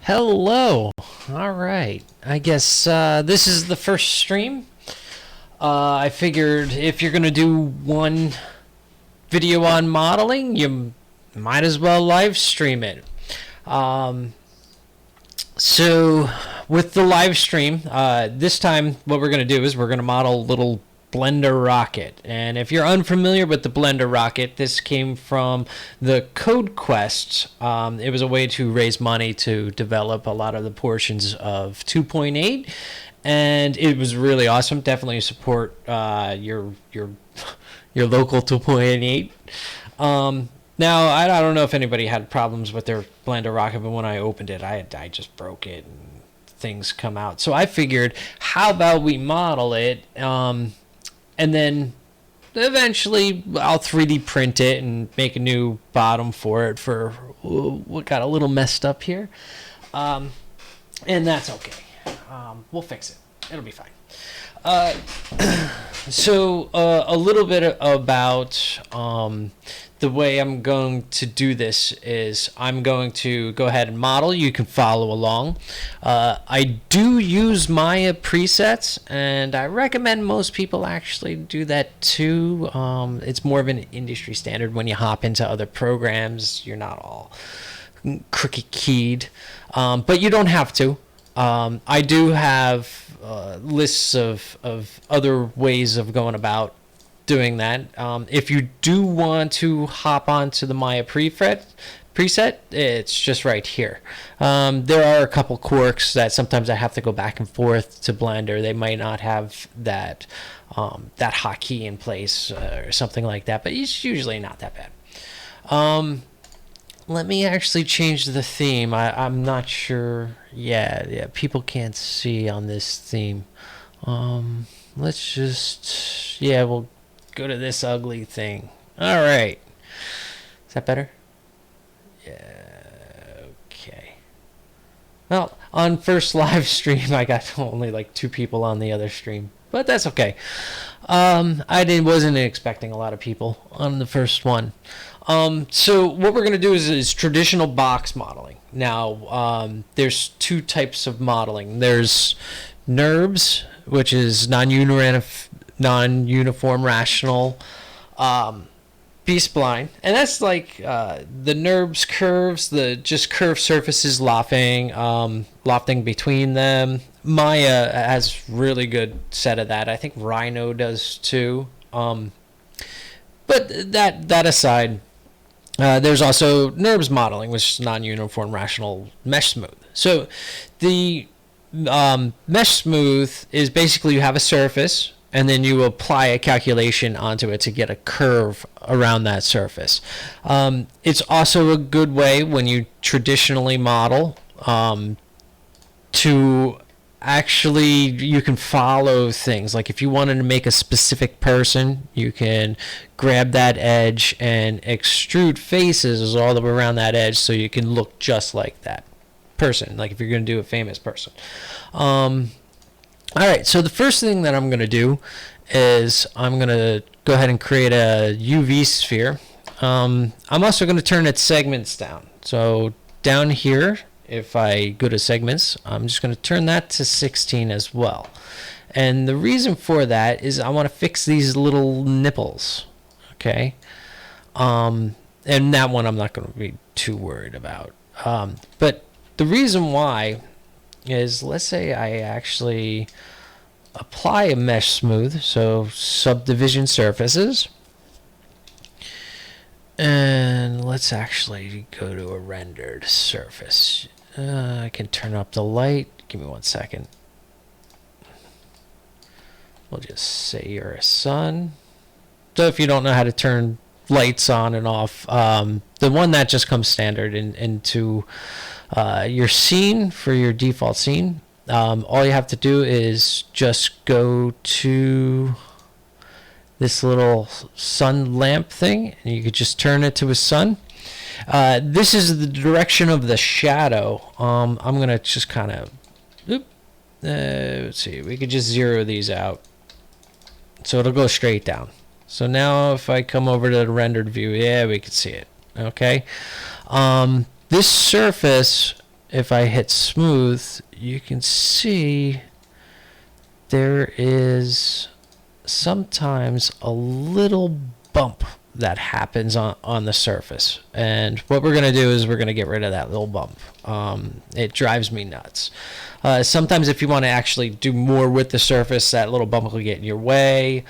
Hello. All right. I guess this is the first stream. I figured if you're going to do one video on modeling, you might as well live stream it. Um, so, with the live stream, this time what we're going to do is we're going to model a little Blender rocket. And if you're unfamiliar with the Blender rocket, this came from the Code Quest. It was a way to raise money to develop a lot of the portions of 2.8, and it was really awesome. Definitely support your your local 2.8. Now I don't know if anybody had problems with their Blender rocket, but when I opened it, I just broke it and things come out. So I figured, how about we model it? And then eventually I'll 3D print it and make a new bottom for it for what got a little messed up here. And that's okay. We'll fix it. It'll be fine. So a little bit about the way I'm going to do this is I'm going to go ahead and model. You can follow along. I do use Maya presets, and I recommend most people actually do that too. It's more of an industry standard. When you hop into other programs, you're not all crooked keyed, but you don't have to. I do have lists of other ways of going about doing that. If you do want to hop onto the Maya preset, it's just right here. There are a couple quirks that sometimes I have to go back and forth to Blender. They might not have that hotkey in place or something like that, but it's usually not that bad. Let me actually change the theme. I'm not sure. Yeah, people can't see on this theme. Let's just, we'll go to this ugly thing. All right. Is that better? Yeah, okay. Well, on first live stream, I got only like 2 people on the other stream, but that's okay. Wasn't expecting a lot of people on the first one. So what we're going to do is traditional box modeling. Now, there's 2 types of modeling. There's NURBS, which is non-uniform rational B-spline, and that's like the NURBS curves, the just curved surfaces lofting between them. Maya has really good set of that. I think Rhino does too. But that aside, there's also NURBS modeling, which is non-uniform rational mesh smooth. So the mesh smooth is basically you have a surface, and then you apply a calculation onto it to get a curve around that surface. It's also a good way when you traditionally model to actually, you can follow things. Like if you wanted to make a specific person, you can grab that edge and extrude faces all around that edge so you can look just like that person, like if you're going to do a famous person. All right, so the first thing that I'm going to do is I'm going to go ahead and create a UV sphere. I'm also going to turn its segments down. So down here, if I go to segments, I'm just going to turn that to 16 as well. And the reason for that is I want to fix these little nipples, okay? And that one I'm not going to be too worried about. But the reason why is, let's say I actually apply a mesh smooth, so subdivision surfaces, and let's actually go to a rendered surface. I can turn up the light. Give me 1 second. We'll just say you're a sun. So if you don't know how to turn lights on and off, the one that just comes standard into your scene for your default scene. All you have to do is just go to this little sun lamp thing, and you could just turn it to a sun. This is the direction of the shadow. I'm gonna just kind of, let's see, we could just zero these out, so it'll go straight down. So now if I come over to the rendered view, yeah, we can see it. Okay. This surface if I hit smooth, you can see there is sometimes a little bump that happens on the surface. And what we're going to do is we're going to get rid of that little bump. It drives me nuts. Sometimes if you want to actually do more with the surface, that little bump will get in your way.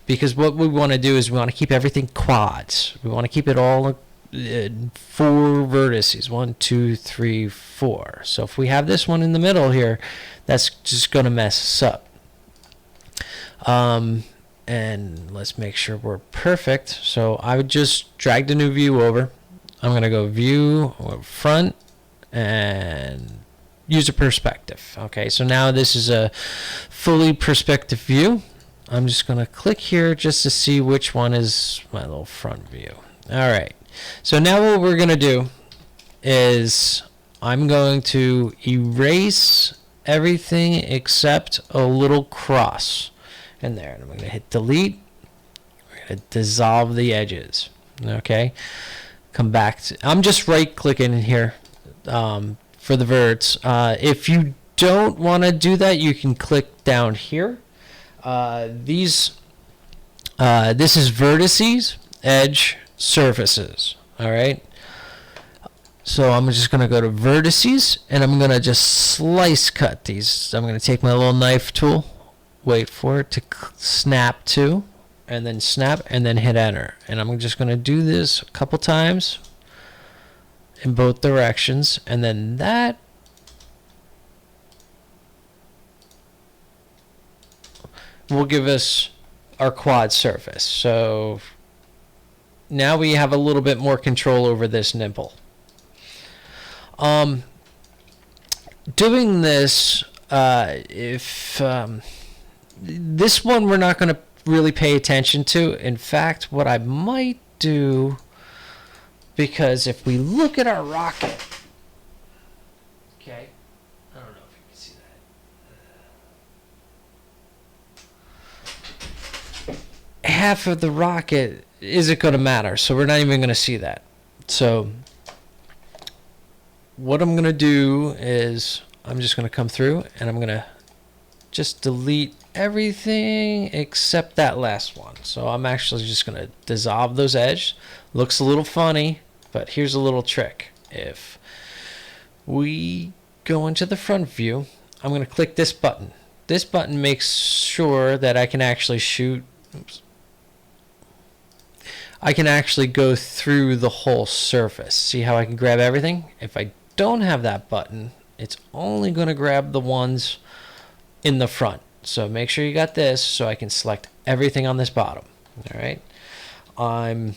Because what we want to do is we want to keep everything quads. We want to keep it all 4 vertices. 1, 2, 3, 4. So if we have this one in the middle here, that's just going to mess us up. And let's make sure we're perfect. So I would just drag the new view over. I'm going to go view front and use a perspective. Okay, so now this is a fully perspective view. I'm just going to click here just to see which one is my little front view. All right, so now what we're going to do is I'm going to erase everything except a little cross in there. And I'm going to hit delete. We're going to dissolve the edges. Okay, come back to, I'm just right clicking in here for the verts. If you don't want to do that, you can click down here. This is vertices, edge, surfaces. All right, so I'm just going to go to vertices and I'm going to just slice cut these. I'm going to take my little knife tool, wait for it to snap to, and then snap, and then hit enter. And I'm just going to do this a couple times in both directions, and then that will give us our quad surface. So now we have a little bit more control over this nipple. Doing this, this one we're not going to really pay attention to. In fact, what I might do, because if we look at our rocket, okay, I don't know if you can see that. Half of the rocket isn't going to matter, so we're not even going to see that. So what I'm going to do is I'm just going to come through and I'm going to just delete everything except that last one. So I'm actually just going to dissolve those edges. Looks a little funny, but here's a little trick. If we go into the front view, I'm going to click this button. This button makes sure that I can actually shoot. Oops. I can actually go through the whole surface. See how I can grab everything? If I don't have that button, it's only going to grab the ones in the front. So make sure you got this so I can select everything on this bottom. All right. I'm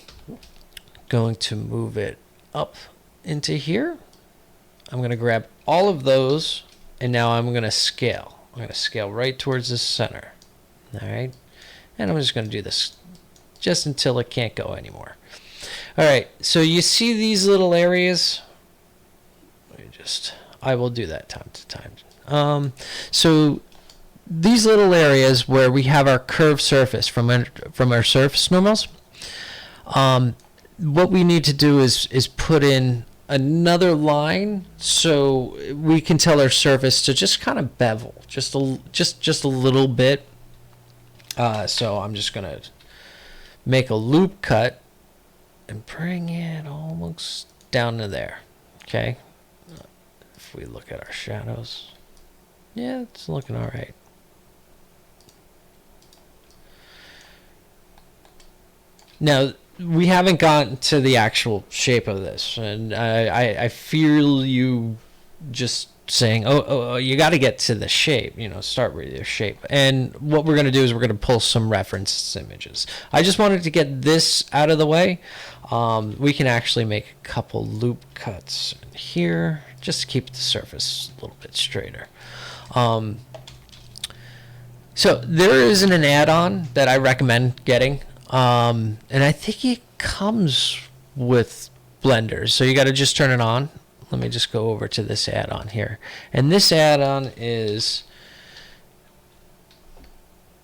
going to move it up into here. I'm going to grab all of those, and now I'm going to scale. I'm going to scale right towards the center. All right. And I'm just going to do this just until it can't go anymore. All right. So you see these little areas? I will do that time to time. So these little areas where we have our curved surface from our surface normals, what we need to do is put in another line so we can tell our surface to just kind of bevel just a little bit. So I'm just gonna make a loop cut and bring it almost down to there. Okay. If we look at our shadows, yeah, it's looking all right. Now, we haven't gotten to the actual shape of this, and I feel you just saying, oh, you got to get to the shape, start with your shape. And what we're going to do is we're going to pull some reference images. I just wanted to get this out of the way. We can actually make a couple loop cuts here just to keep the surface a little bit straighter. So there isn't an add-on that I recommend getting. And I think it comes with Blender, so you got to just turn it on. Let me just go over to this add-on here, and this add-on is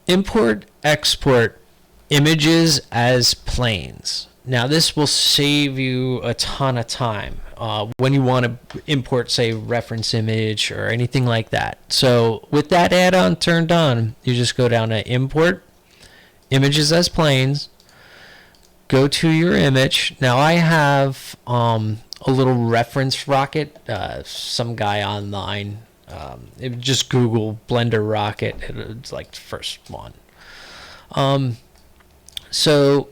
import export images as planes. Now this will save you a ton of time when you want to import, say, reference image or anything like that. So with that add-on turned on, you just go down to Import, Images as Planes, go to your image. Now I have a little reference rocket, some guy online. Just Google Blender rocket. It's like the first one. So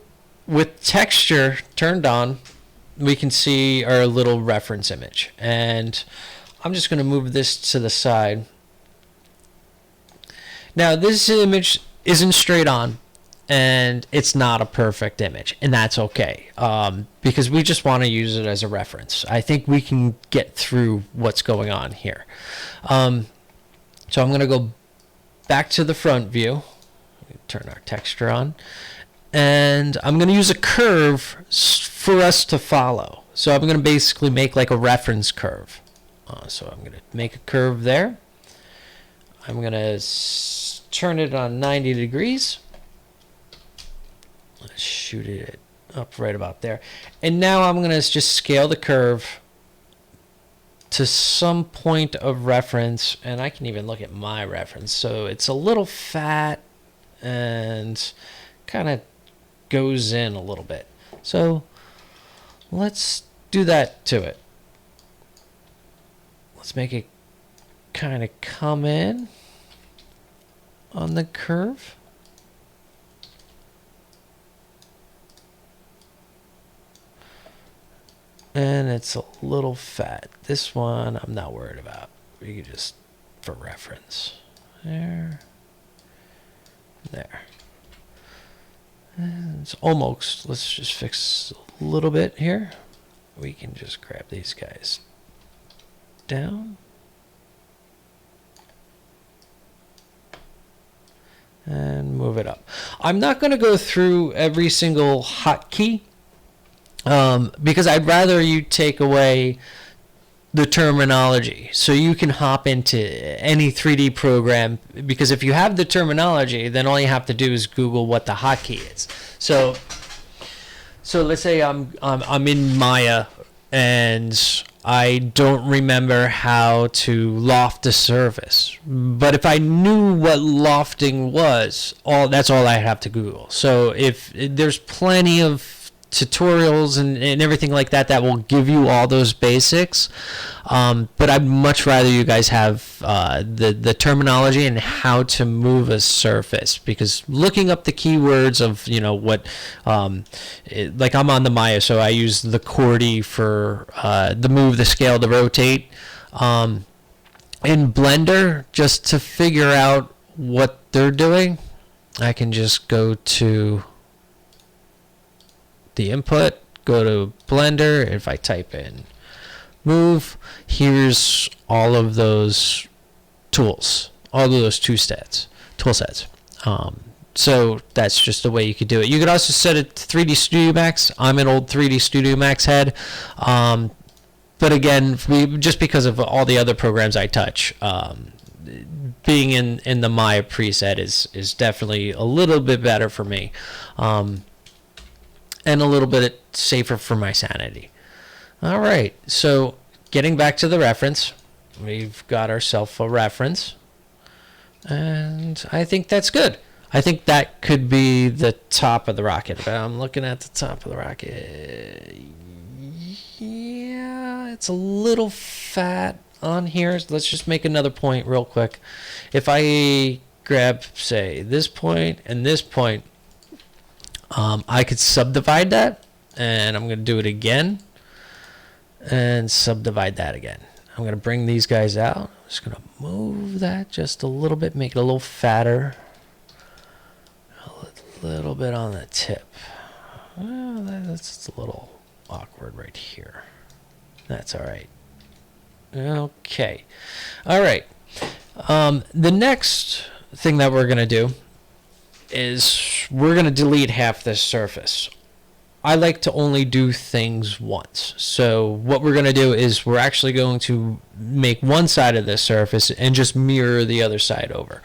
with texture turned on, we can see our little reference image. And I'm just going to move this to the side. Now this image isn't straight on, and it's not a perfect image, and that's okay, because we just want to use it as a reference. I think we can get through what's going on here. So I'm going to go back to the front view, turn our texture on, and I'm going to use a curve for us to follow. So I'm going to basically make like a reference curve. So I'm going to make a curve there. I'm going to turn it on 90 degrees. Let's shoot it up right about there. And now I'm going to just scale the curve to some point of reference, and I can even look at my reference. So it's a little fat and kind of goes in a little bit. So let's do that to it. Let's make it kind of come in on the curve. And it's a little fat. This one I'm not worried about. We can just, for reference. There. And it's almost, let's just fix a little bit here. We can just grab these guys down. And move it up. I'm not going to go through every single hotkey, because I'd rather you take away the terminology so you can hop into any 3D program, because if you have the terminology, then all you have to do is Google what the hotkey is. So let's say I'm in Maya and I don't remember how to loft a surface, but if I knew what lofting was, that's all I have to Google. So if there's plenty of tutorials and everything like that will give you all those basics, but I'd much rather you guys have the terminology and how to move a surface, because looking up the keywords of what like I'm on the Maya, so I use the QWERTY for the move, the scale, the rotate. In Blender, just to figure out what they're doing, I can just go to the input, go to Blender. If I type in move, here's all of those tools, all of those tool sets. So that's just the way you could do it. You could also set it to 3D Studio Max. I'm an old 3D Studio Max head, but again, just because of all the other programs I touch, being in the Maya preset is definitely a little bit better for me. And a little bit safer for my sanity. All right, so getting back to the reference, we've got ourselves a reference, and I think that's good. I think that could be the top of the rocket. But I'm looking at the top of the rocket. Yeah, it's a little fat on here. Let's just make another point real quick. If I grab, say, this point and this point, I could subdivide that, and I'm going to do it again, and subdivide that again. I'm going to bring these guys out. I'm just going to move that just a little bit, make it a little fatter, a little bit on the tip. Well, that's a little awkward right here. That's all right. Okay. All right. The next thing that we're going to do is we're going to delete half this surface. I like to only do things once. So what we're going to do is we're actually going to make one side of this surface and just mirror the other side over.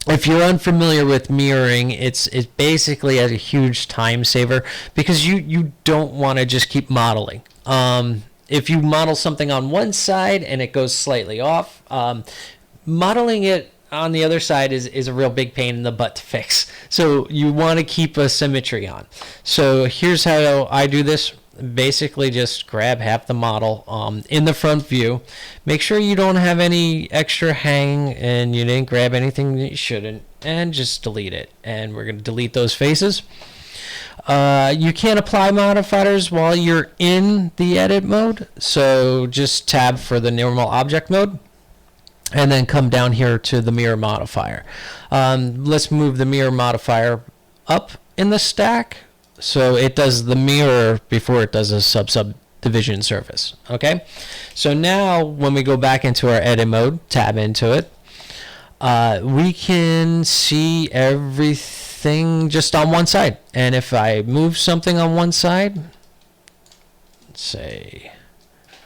If you're unfamiliar with mirroring, it's basically a huge time saver because you don't want to just keep modeling. If you model something on one side and it goes slightly off, modeling it on the other side is a real big pain in the butt to fix. So you want to keep a symmetry on. So here's how I do this. Basically just grab half the model in the front view. Make sure you don't have any extra hang and you didn't grab anything that you shouldn't, and just delete it. And we're going to delete those faces. You can't apply modifiers while you're in the edit mode, so just tab for the normal object mode and then come down here to the mirror modifier. Let's move the mirror modifier up in the stack so it does the mirror before it does a subdivision surface. Okay, so now when we go back into our edit mode, tab into it, we can see everything just on one side. And if I move something on one side, say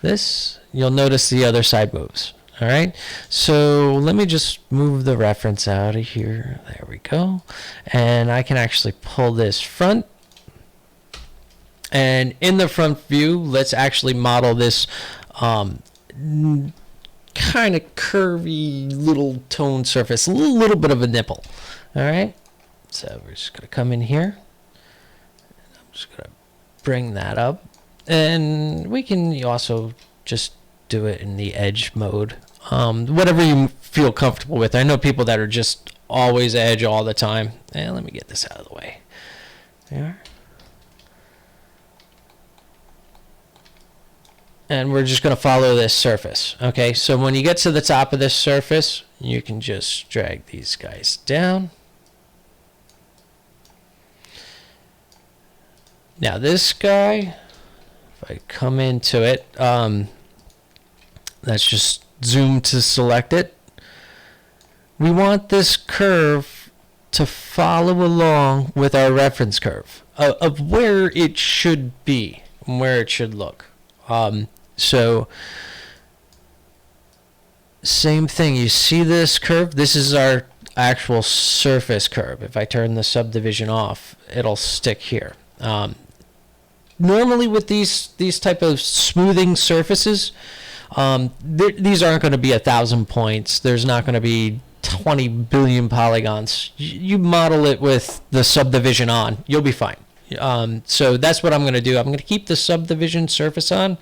this, you'll notice the other side moves. All right, so let me just move the reference out of here. There we go. And I can actually pull this front. And in the front view, let's actually model this kind of curvy little tone surface, a little bit of a nipple. All right, so we're just going to come in here. I'm just going to bring that up. And we can also just do it in the edge mode. Whatever you feel comfortable with. I know people that are just always edge all the time. And let me get this out of the way. There. And we're just going to follow this surface. Okay, so when you get to the top of this surface, you can just drag these guys down. Now this guy, if I come into it, let's just zoom to select it. We want this curve to follow along with our reference curve of where it should be and where it should look. So same thing, you see this curve? This is our actual surface curve. If I turn the subdivision off, it'll stick here. Normally with these type of smoothing surfaces, these aren't going to be 1,000 points. There's not going to be 20 billion polygons. You model it with the subdivision on, you'll be fine. So that's what I'm going to do. I'm going to keep the subdivision surface on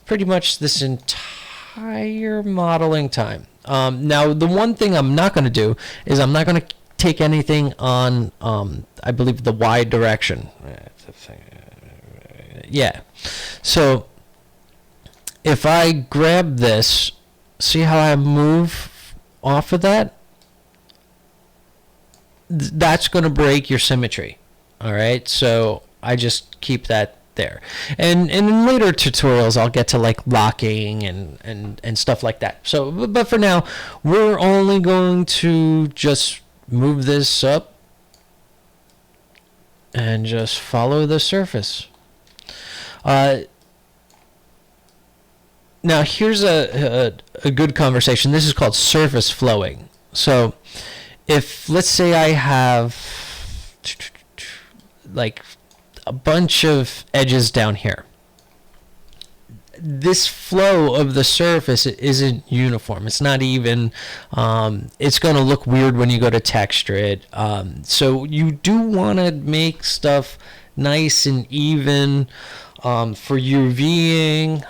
pretty much this entire modeling time. Now, the one thing I'm not going to do is I'm not going to take anything on, I believe, the Y direction. Yeah. So if I grab this, see how I move off of that? That's going to break your symmetry. All right, so I just keep that there. And in later tutorials, I'll get to like locking and stuff like that. So, but for now, we're only going to just move this up and just follow the surface. Now here's a good conversation. This is called surface flowing. So if, let's say I have like a bunch of edges down here, this flow of the surface isn't uniform. It's not even. It's going to look weird when you go to texture it. So you do want to make stuff nice and even for UVing,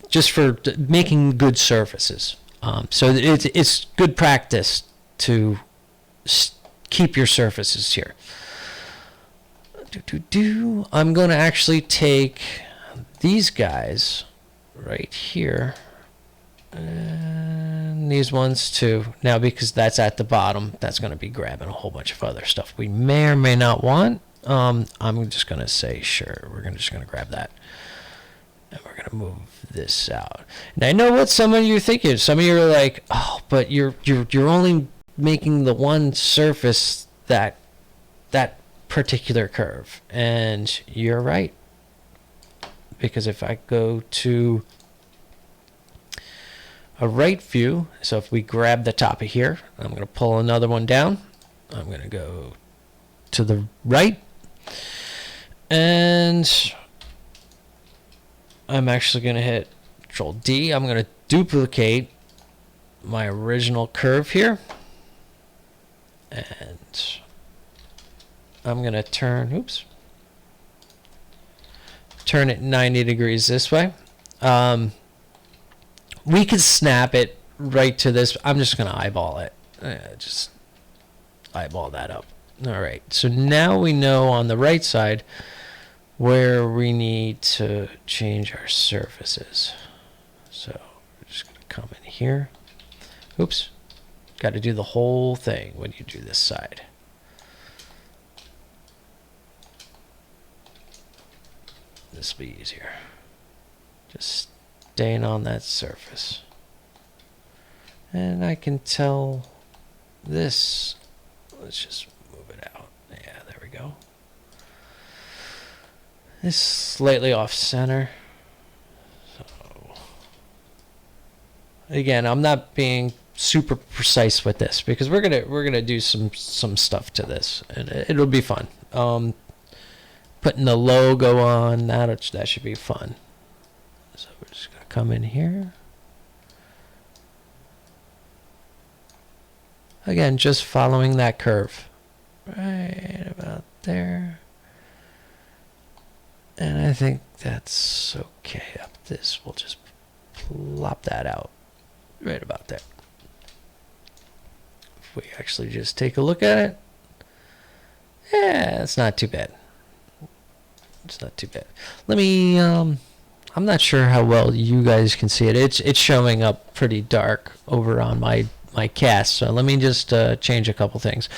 just for making good surfaces. So it's good practice to keep your surfaces here. I'm going to actually take these guys right here and these ones too. Now, because that's at the bottom, that's going to be grabbing a whole bunch of other stuff we may or may not want. I'm just going to say, sure, we're just going to grab that. And we're going to move this out. And I know what some of you are thinking. Some of you are like, oh, but you're only making the one surface that particular curve. And you're right. Because if I go to a right view. So if we grab the top of here, I'm going to pull another one down. I'm going to go to the right. And I'm actually going to hit Control D. I'm going to duplicate my original curve here. And I'm going to turn it 90 degrees this way. We could snap it right to this. I'm just going to eyeball it. Just eyeball that up. All right. So now we know on the right side where we need to change our surfaces. So we're just going to come in here. Oops. Got to do the whole thing when you do this side. This will be easier. Just staying on that surface. And I can tell this. Let's just move it out. Yeah, there we go. This is slightly off center. So again, I'm not being super precise with this because we're gonna do some stuff to this, and it'll be fun. Putting the logo on that should be fun. So we're just gonna come in here. Again, just following that curve. Right about there. And I think that's okay. Up this, we'll just plop that out. Right about there. If we actually just take a look at it. Yeah, it's not too bad. It's not too bad. Let me, I'm not sure how well you guys can see it. It's showing up pretty dark over on my cast, so let me just change a couple things.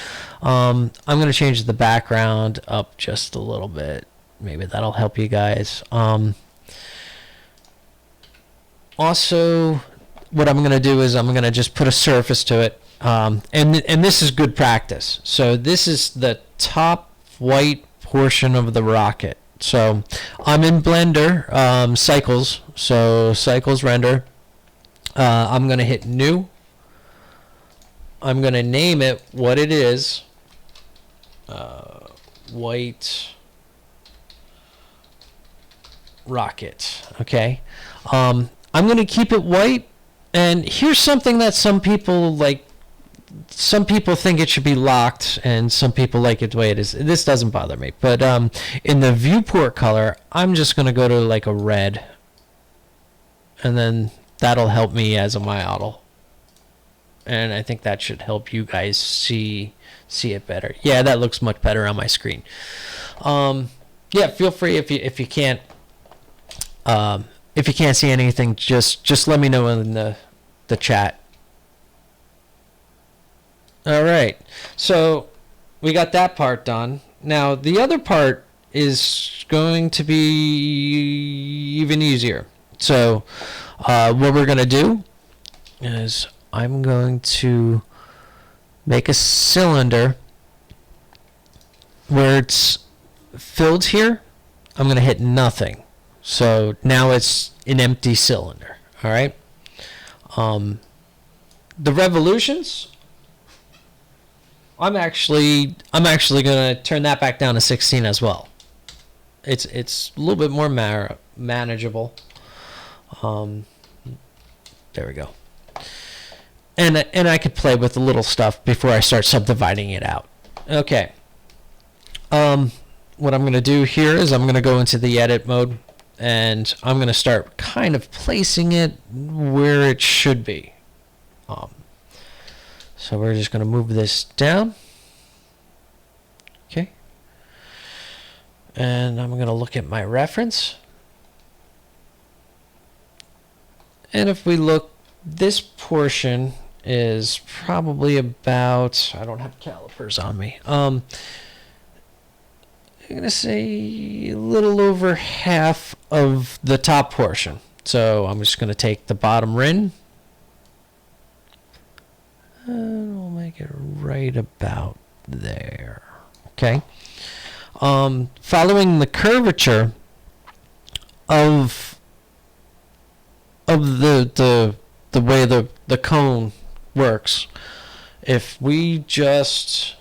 I'm going to change the background up just a little bit. Maybe that'll help you guys. Also, what I'm going to do is I'm going to just put a surface to it, and this is good practice. So this is the top white portion of the rocket. So I'm in Blender, Cycles, so Cycles Render. I'm going to hit New. I'm going to name it what it is. White rocket. Okay. I'm going to keep it white. And here's something that some people like. Some people think it should be locked, and some people like it the way it is. This doesn't bother me. But in the viewport color, I'm just going to go to like a red. And then that'll help me as a model. And I think that should help you guys see it better. Yeah, that looks much better on my screen. Yeah, feel free if you can't see anything, just let me know in the chat. All right, so we got that part done. Now the other part is going to be even easier. So what we're gonna do is I'm going to make a cylinder where it's filled here. I'm going to hit nothing. So now it's an empty cylinder. All right. The revolutions, I'm actually going to turn that back down to 16 as well. It's a little bit more manageable. There we go. And I could play with the little stuff before I start subdividing it out. Okay. What I'm going to do here is I'm going to go into the edit mode, and I'm going to start kind of placing it where it should be. So we're just going to move this down. Okay. And I'm going to look at my reference. And if we look, this portion is probably about, I don't have calipers on me. I'm going to say a little over half of the top portion. So I'm just going to take the bottom rim. And we'll make it right about there. Okay. Following the curvature of the the way the cone works. If we just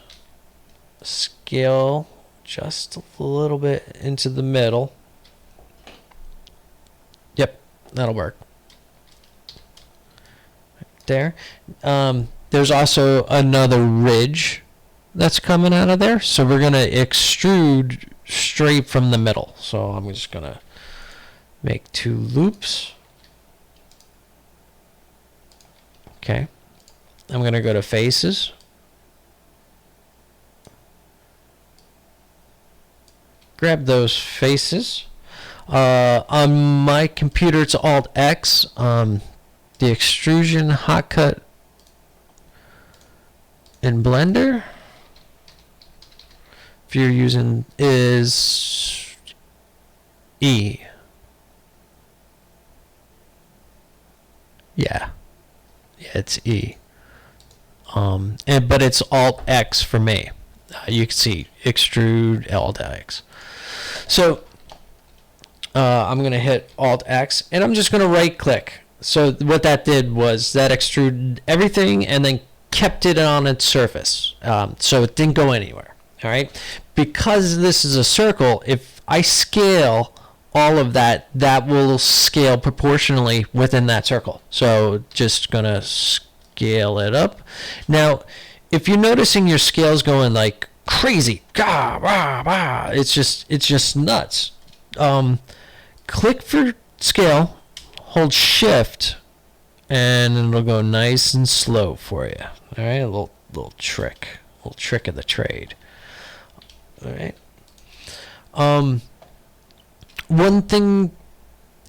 scale just a little bit into the middle, yep, that'll work. There. There's also another ridge that's coming out of there, so we're gonna extrude straight from the middle. So I'm just gonna make 2 loops. Okay, I'm gonna go to faces, grab those faces. On my computer it's Alt X. The extrusion hot cut in Blender, if you're using, is E. Yeah, it's E. But it's Alt X for me. You can see extrude Alt X. So I'm gonna hit Alt X, and I'm just gonna right click. So what that did was that extruded everything and then kept it on its surface, so it didn't go anywhere. All right, because this is a circle, if I scale all of that, that will scale proportionally within that circle. So just gonna scale it up. Now, if you're noticing your scales going like crazy, it's just nuts. Click for scale, hold shift, and it'll go nice and slow for you. All right, a little trick of the trade. All right. One thing,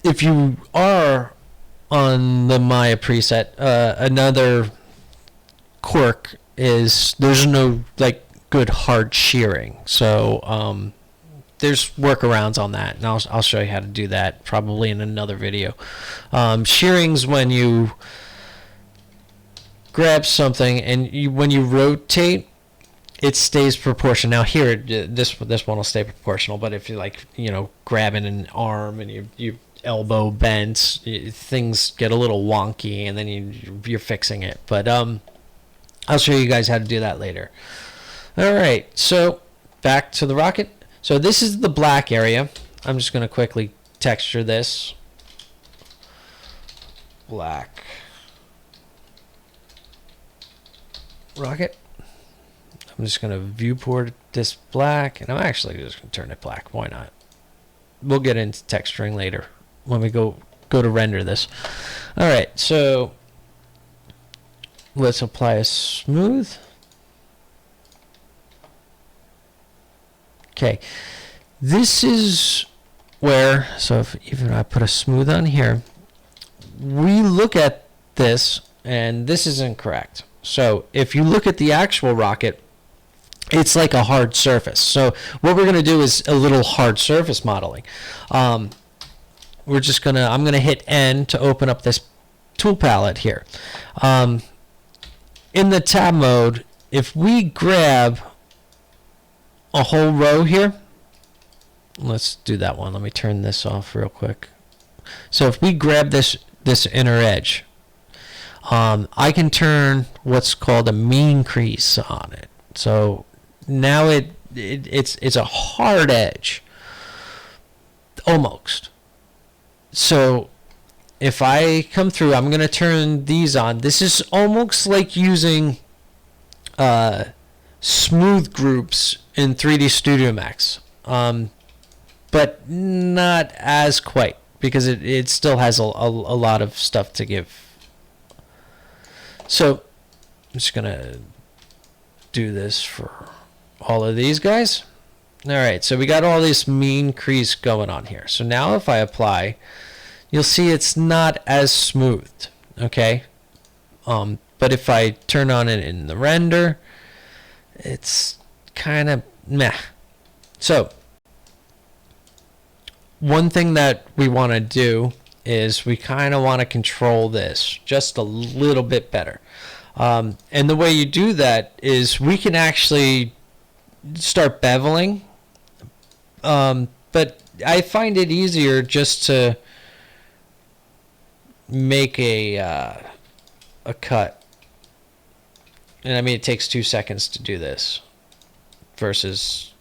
if you are on the Maya preset, another quirk is there's no like good hard shearing. So there's workarounds on that, and I'll show you how to do that probably in another video. Shearing's when you grab something and when you rotate, it stays proportional. Now here, this one will stay proportional, but if you're like, grabbing an arm and you elbow bent, things get a little wonky, and then you're fixing it. But I'll show you guys how to do that later. All right, so back to the rocket. So this is the black area. I'm just going to quickly texture this. Black rocket. I'm just going to viewport this black, and I'm actually just going to turn it black. Why not? We'll get into texturing later when we go to render this. All right, so let's apply a smooth. Okay, this is where, so if even I put a smooth on here, we look at this, and this is incorrect. So if you look at the actual rocket, it's like a hard surface. So what we're going to do is a little hard surface modeling. I'm going to hit N to open up this tool palette here. In the tab mode, if we grab a whole row here, let's do that one. Let me turn this off real quick. So if we grab this inner edge, I can turn what's called a mean crease on it. So now it's a hard edge, almost. So if I come through, I'm going to turn these on. This is almost like using smooth groups in 3D Studio Max, but not as quite, because it still has a lot of stuff to give. So I'm just going to do this for all of these guys. All right, so we got all this mean crease going on here. So now if I apply, you'll see it's not as smooth, okay? But if I turn on it in the render, it's kind of meh. So one thing that we want to do is we kind of want to control this just a little bit better. And the way you do that is we can actually start beveling, but I find it easier just to make a cut. And I mean, it takes 2 seconds to do this versus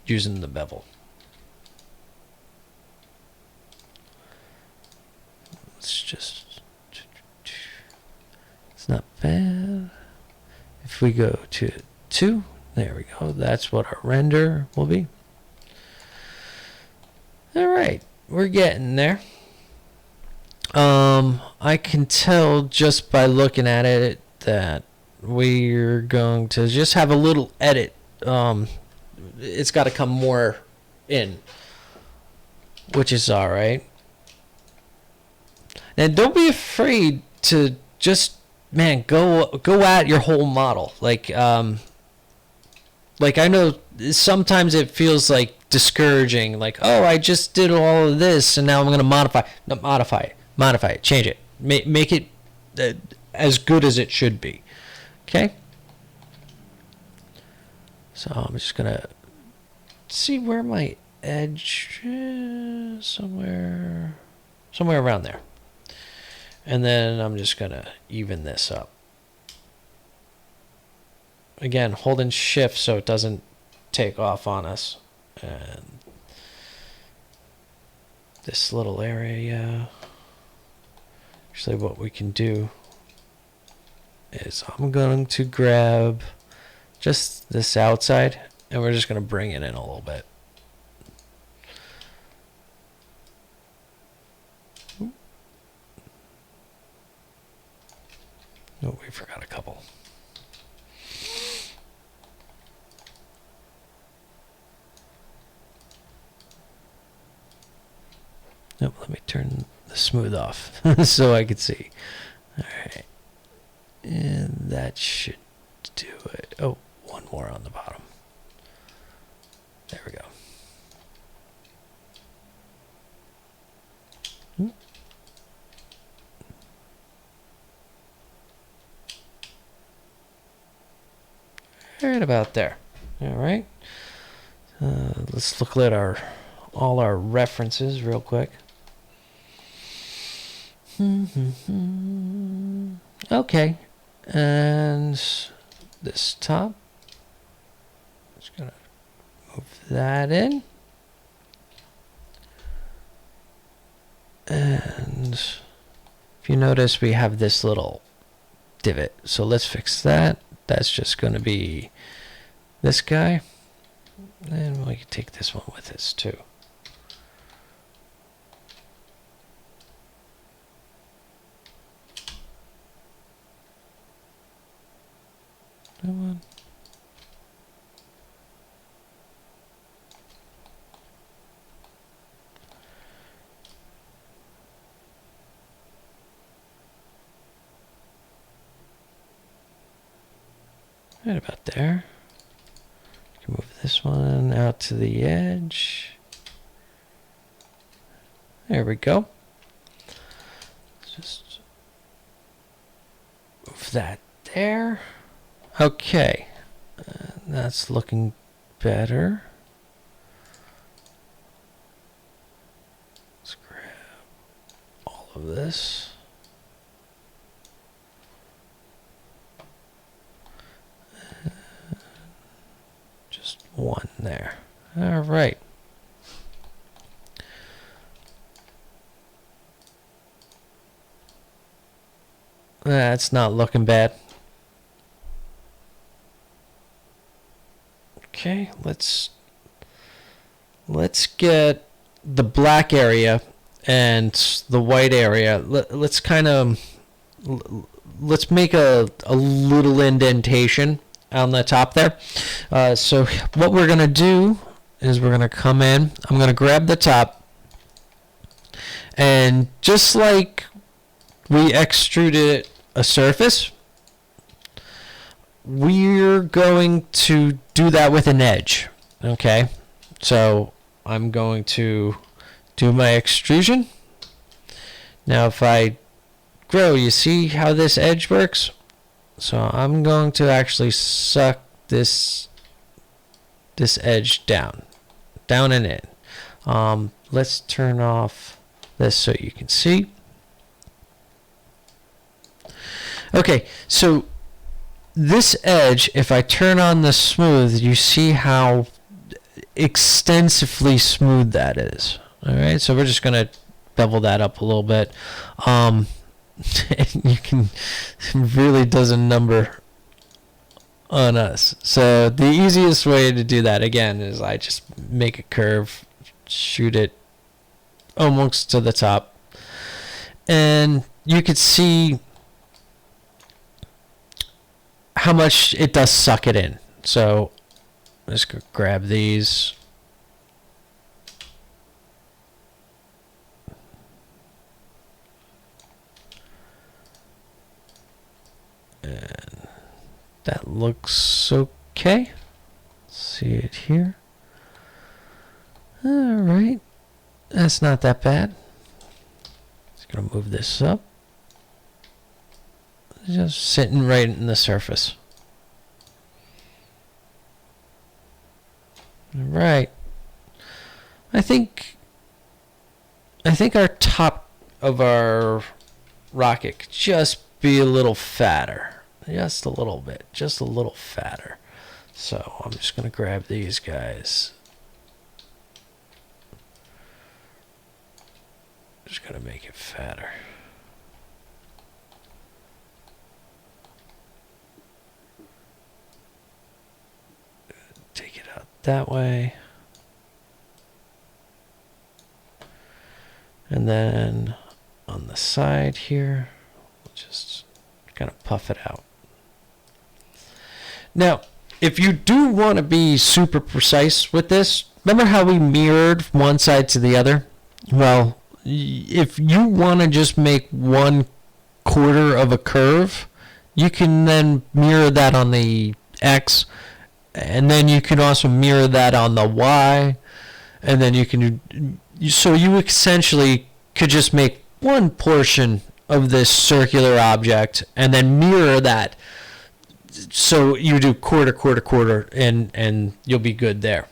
using the bevel. It's just, it's not bad. If we go to 2, there we go. That's what our render will be. All right, we're getting there. I can tell just by looking at it that we're going to just have a little edit. It's got to come more in, which is all right. And don't be afraid to just, man, go at your whole model. Like I know sometimes it feels like discouraging. Like, oh, I just did all of this and now I'm going to modify it, change it, make it as good as it should be. Okay. So I'm just going to see where my edge is, somewhere around there. And then I'm just going to even this up. Again, holding shift so it doesn't take off on us. And this little area, actually what we can do is I'm going to grab just this outside and we're just going to bring it in a little bit. Oh, we forgot a couple. Nope, let me turn the smooth off so I can see. All right. And that should do it. Oh, one more on the bottom. There we go. Right about there. All right. Let's look at all our references real quick. Okay. And this top. Just gonna move that in. And if you notice, we have this little divot. So let's fix that. That's just going to be this guy. And we can take this one with us too. Come on. Right about there. You can move this one out to the edge. There we go. Just move that there. Okay. That's looking better. Let's grab all of this. One there. All right. That's not looking bad. Okay, let's get the black area and the white area. Let's kind of let's make a little indentation on the top there. So what we're going to do is we're going to come in. I'm going to grab the top. And just like we extruded a surface, we're going to do that with an edge. Okay. So I'm going to do my extrusion. Now if I grow, you see how this edge works? So I'm going to actually suck this edge down and in. Let's turn off this so you can see. Okay, so this edge, if I turn on the smooth, you see how extensively smooth that is. All right, so we're just gonna bevel that up a little bit. You can, it really does a number on us. So the easiest way to do that again is I just make a curve, shoot it almost to the top, and you could see how much it does suck it in. So let's go grab these. And that looks okay. See it here. All right. That's not that bad. Just gonna move this up. Just sitting right in the surface. All right. I think our top of our rocket could just be a little fatter. Just a little bit. Just a little fatter. So I'm just going to grab these guys. Just going to make it fatter. Take it out that way. And then on the side here, we'll just kind of puff it out. Now, if you do want to be super precise with this, remember how we mirrored one side to the other? Well, if you want to just make 1/4 of a curve, you can then mirror that on the X, and then you can also mirror that on the Y, and then you can, so you essentially could just make one portion of this circular object and then mirror that. So you do quarter, quarter, quarter, and you'll be good there.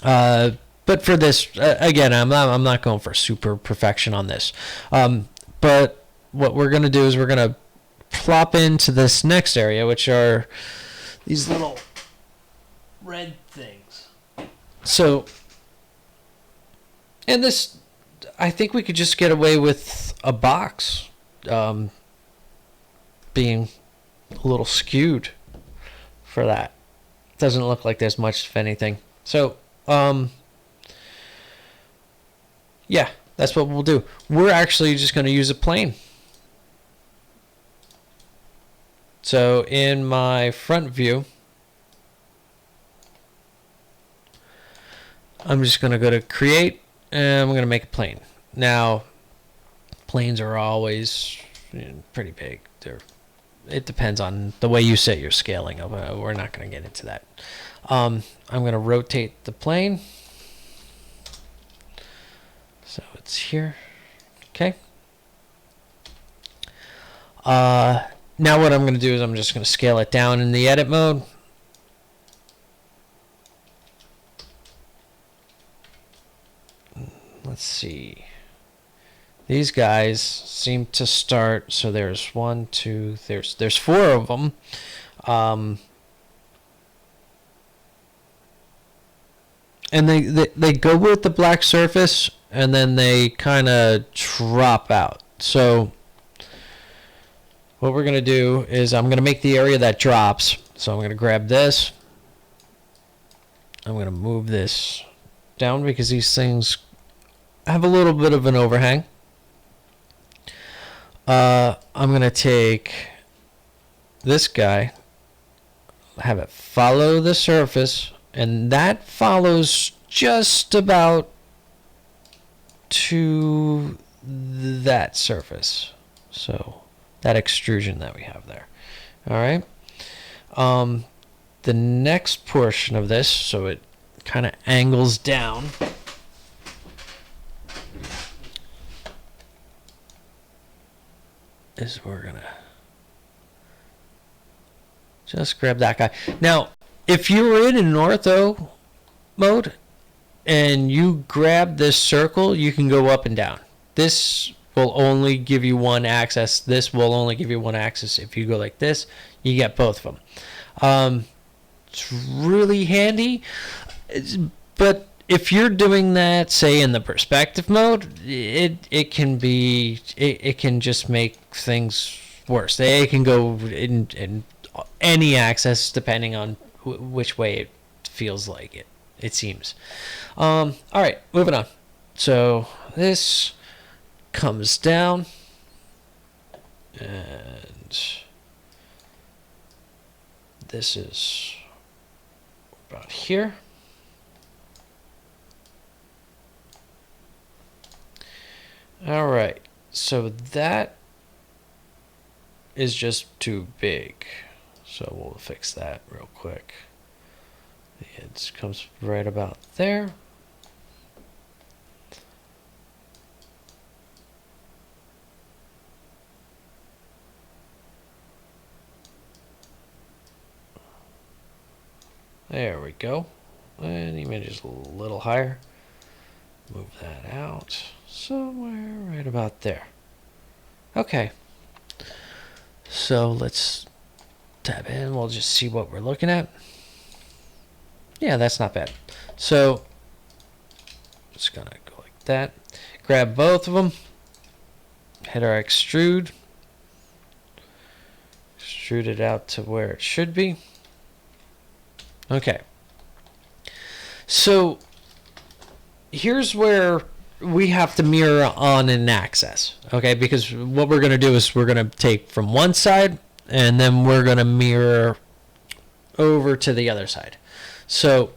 But for this, again, I'm not going for super perfection on this. But what we're going to do is we're going to plop into this next area, which are these little red things. So, and this, I think we could just get away with a box being a little skewed for that. Doesn't look like there's much of anything. So, yeah, that's what we'll do. We're actually just going to use a plane. So in my front view, I'm just going to go to create, and I'm going to make a plane. Now, planes are always pretty big. It depends on the way you set your scaling. We're not going to get into that. I'm going to rotate the plane. So it's here. Okay. Now what I'm going to do is I'm just going to scale it down in the edit mode. Let's see. These guys seem to start, so there's one, two, there's 4 of them. And they go with the black surface, and then they kind of drop out. So what we're going to do is I'm going to make the area that drops. So I'm going to grab this. I'm going to move this down because these things have a little bit of an overhang. I'm going to take this guy, have it follow the surface, and that follows just about to that surface. So that extrusion that we have there. All right. The next portion of this, so it kind of angles down. Is we're gonna just grab that guy. Now, if you were in an ortho mode and you grab this circle, you can go up and down. This will only give you one axis. This will only give you one axis. If you go like this, you get both of them. It's really handy, but if you're doing that, say in the perspective mode, it can just make things worse. It can go in any axis depending on which way it feels like it seems. All right, moving on. So this comes down, and this is about here. All right, so that is just too big, so we'll fix that real quick. It comes right about there. There we go. And even just a little higher. Move that out somewhere right about there. Okay. So let's tab in. We'll just see what we're looking at. Yeah, that's not bad. So just gonna go like that. Grab both of them. Hit our extrude. Extrude it out to where it should be. Okay. So here's where we have to mirror on an axis, okay? Because what we're going to do is we're going to take from one side and then we're going to mirror over to the other side. So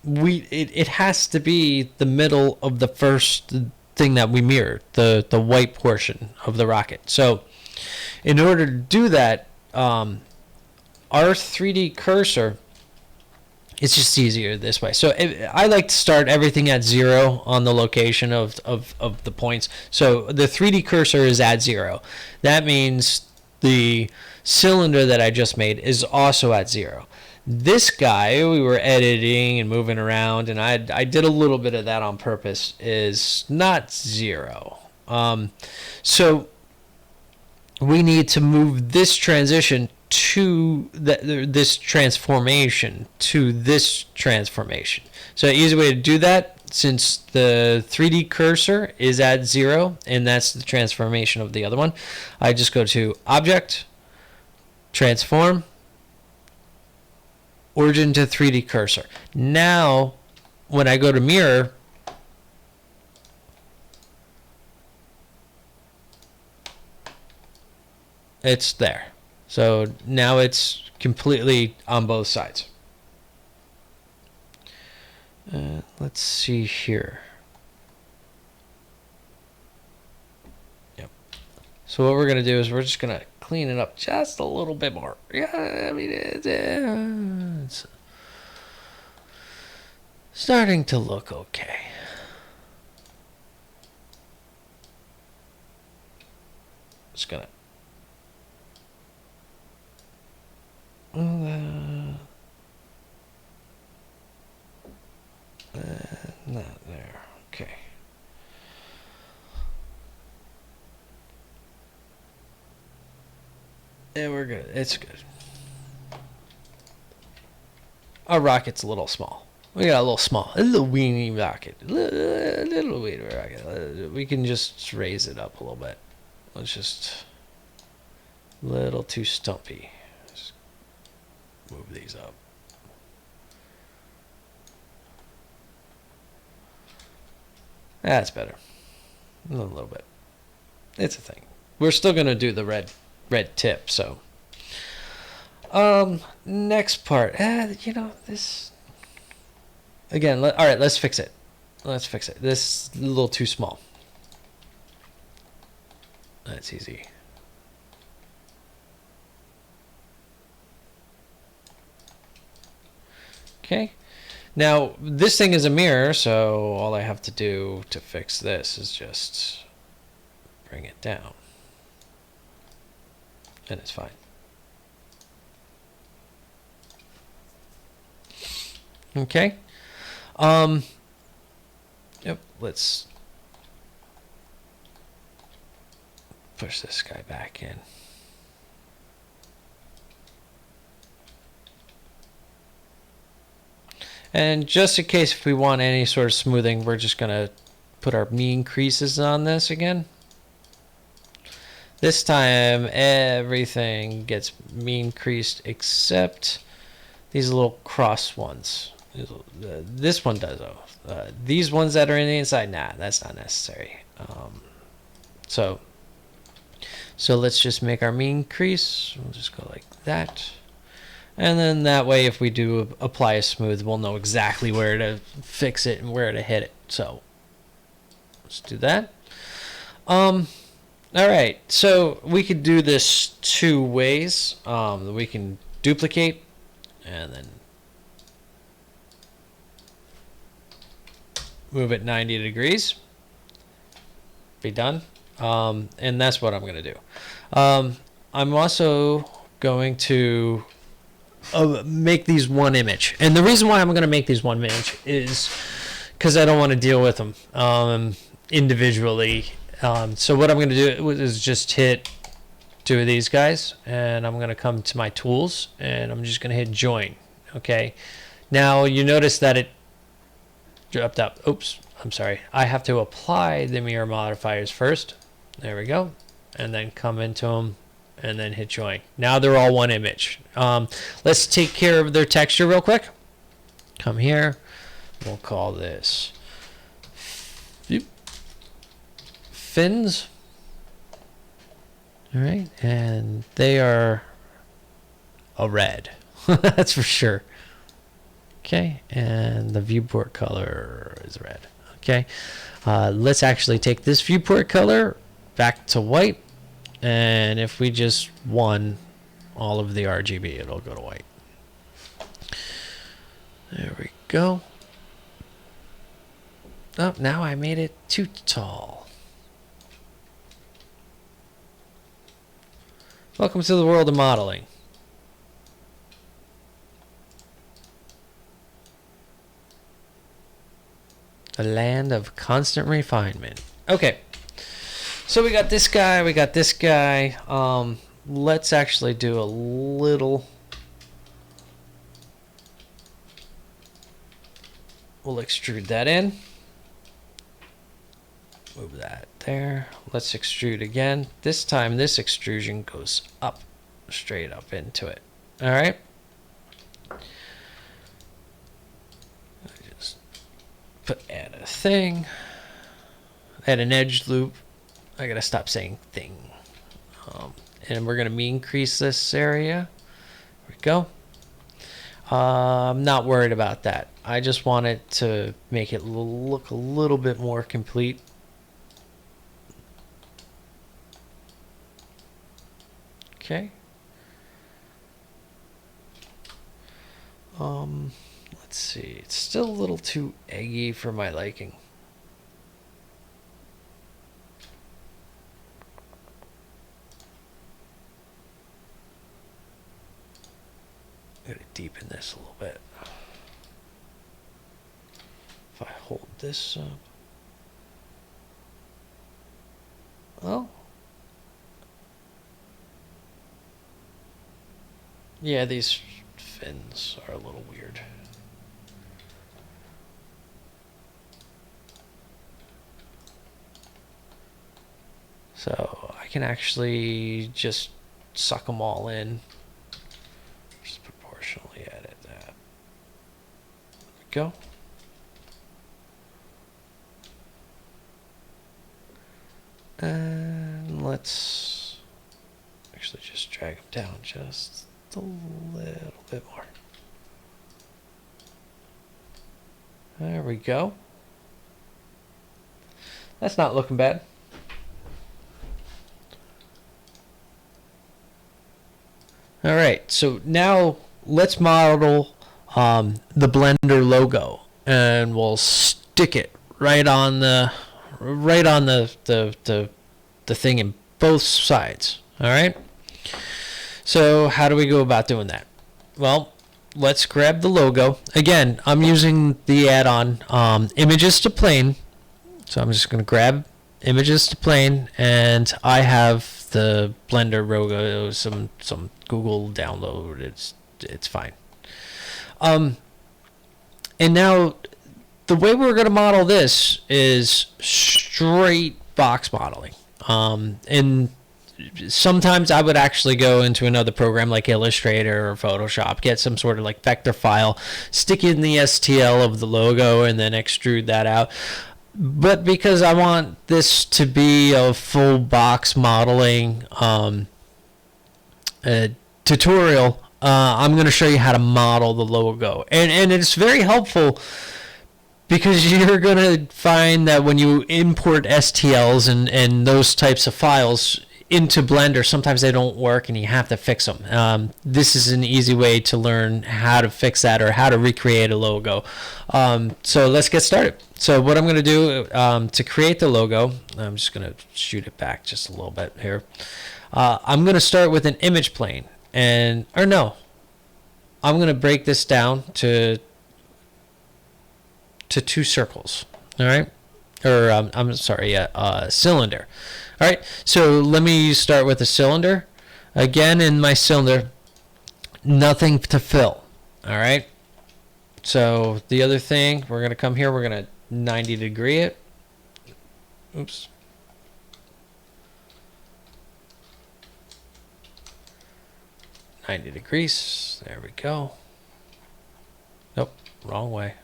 it has to be the middle of the first thing that we mirror, the white portion of the rocket. So in order to do that, our 3D cursor, it's just easier this way. So I like to start everything at 0 on the location of the points. So the 3D cursor is at 0. That means the cylinder that I just made is also at 0. This guy, we were editing and moving around, and I did a little bit of that on purpose, is not 0. So we need to move this transition to this transformation to this transformation. So the easy way to do that, since the 3D cursor is at 0 and that's the transformation of the other one, I just go to Object, Transform, Origin to 3D cursor. Now when I go to mirror, it's there. So now it's completely on both sides. Let's see here. Yep. So what we're going to do is we're just going to clean it up just a little bit more. Yeah, I mean, it's starting to look okay. Just going to not there. Okay. Yeah, we're good. It's good. Our rocket's a little small. We got a little weeny rocket. A little weeny rocket. We can just raise it up a little bit. It's just a little too stumpy. Just move these up. That's better. A little bit. It's a thing. We're still going to do the red tip, so. Next part. This. Again, all right, let's fix it. Let's fix it. This is a little too small. That's easy. Okay. Now, this thing is a mirror, so all I have to do to fix this is just bring it down. And it's fine. Okay. Yep, let's push this guy back in. And just in case if we want any sort of smoothing, we're just going to put our mean creases on this again. This time everything gets mean creased except these little cross ones. This one does though. These ones that are in the inside, nah, that's not necessary. So let's just make our mean crease. We'll just go like that. And then that way if we do apply a smooth, we'll know exactly where to fix it and where to hit it. So let's do that. All right, so we could do this two ways. We can duplicate and then move it 90 degrees. Be done. And that's what I'm going to do. I'm also going to make these one image. And the reason why I'm going to make these one image is because I don't want to deal with them individually. So what I'm going to do is just hit two of these guys, and I'm going to come to my tools, and I'm just going to hit join. Okay. Now you notice that it dropped up. Oops, I'm sorry. I have to apply the mirror modifiers first. There we go. And then come into them and then hit join. Now they're all one image. Let's take care of their texture real quick. Come here. We'll call this fins. All right, and they are a red. That's for sure. Okay, and the viewport color is red. Okay, let's actually take this viewport color back to white, and if we just won all of the RGB, it'll go to white. There we go. Oh, now I made it too tall. Welcome to the world of modeling. A land of constant refinement. Okay. So we got this guy, we got this guy. Let's actually do a little. We'll extrude that in. Move that there. Let's extrude again. This time this extrusion goes up, straight up into it. All right. Just add a thing. Add an edge loop. I gotta stop saying thing. And we're gonna mean crease this area. There we go. I'm not worried about that. I just want it to make it look a little bit more complete. Okay. Let's see. It's still a little too eggy for my liking. Gotta deepen this a little bit. If I hold this up. Oh. Yeah, these fins are a little weird. So I can actually just suck them all in. Just proportionally edit that. There we go. And let's actually just drag them down just a little bit more. There we go. That's not looking bad. All right, so now let's model the Blender logo, and we'll stick it right on the thing in both sides. All right. So how do we go about doing that? Well, let's grab the logo. Again, I'm using the add-on Images to Plane. So I'm just going to grab images to plane, and I have the Blender logo, some Google download. It's fine. And now the way we're going to model this is straight box modeling. And sometimes I would actually go into another program like Illustrator or Photoshop, get some sort of like vector file, stick in the STL of the logo, and then extrude that out. But because I want this to be a full box modeling tutorial, I'm going to show you how to model the logo. And it's very helpful because you're going to find that when you import STLs and those types of files into Blender, sometimes they don't work and you have to fix them. This is an easy way to learn how to fix that or how to recreate a logo. So let's get started. So what I'm going to do to create the logo, I'm just going to shoot it back just a little bit here. I'm going to start with an image plane, I'm going to break this down to two circles. All right. Or I'm sorry, cylinder. All right, so let me start with a cylinder. Again, in my cylinder, nothing to fill. All right. So the other thing, we're going to come here. We're going to 90 degree it. Oops. $90. There we go. Nope, wrong way.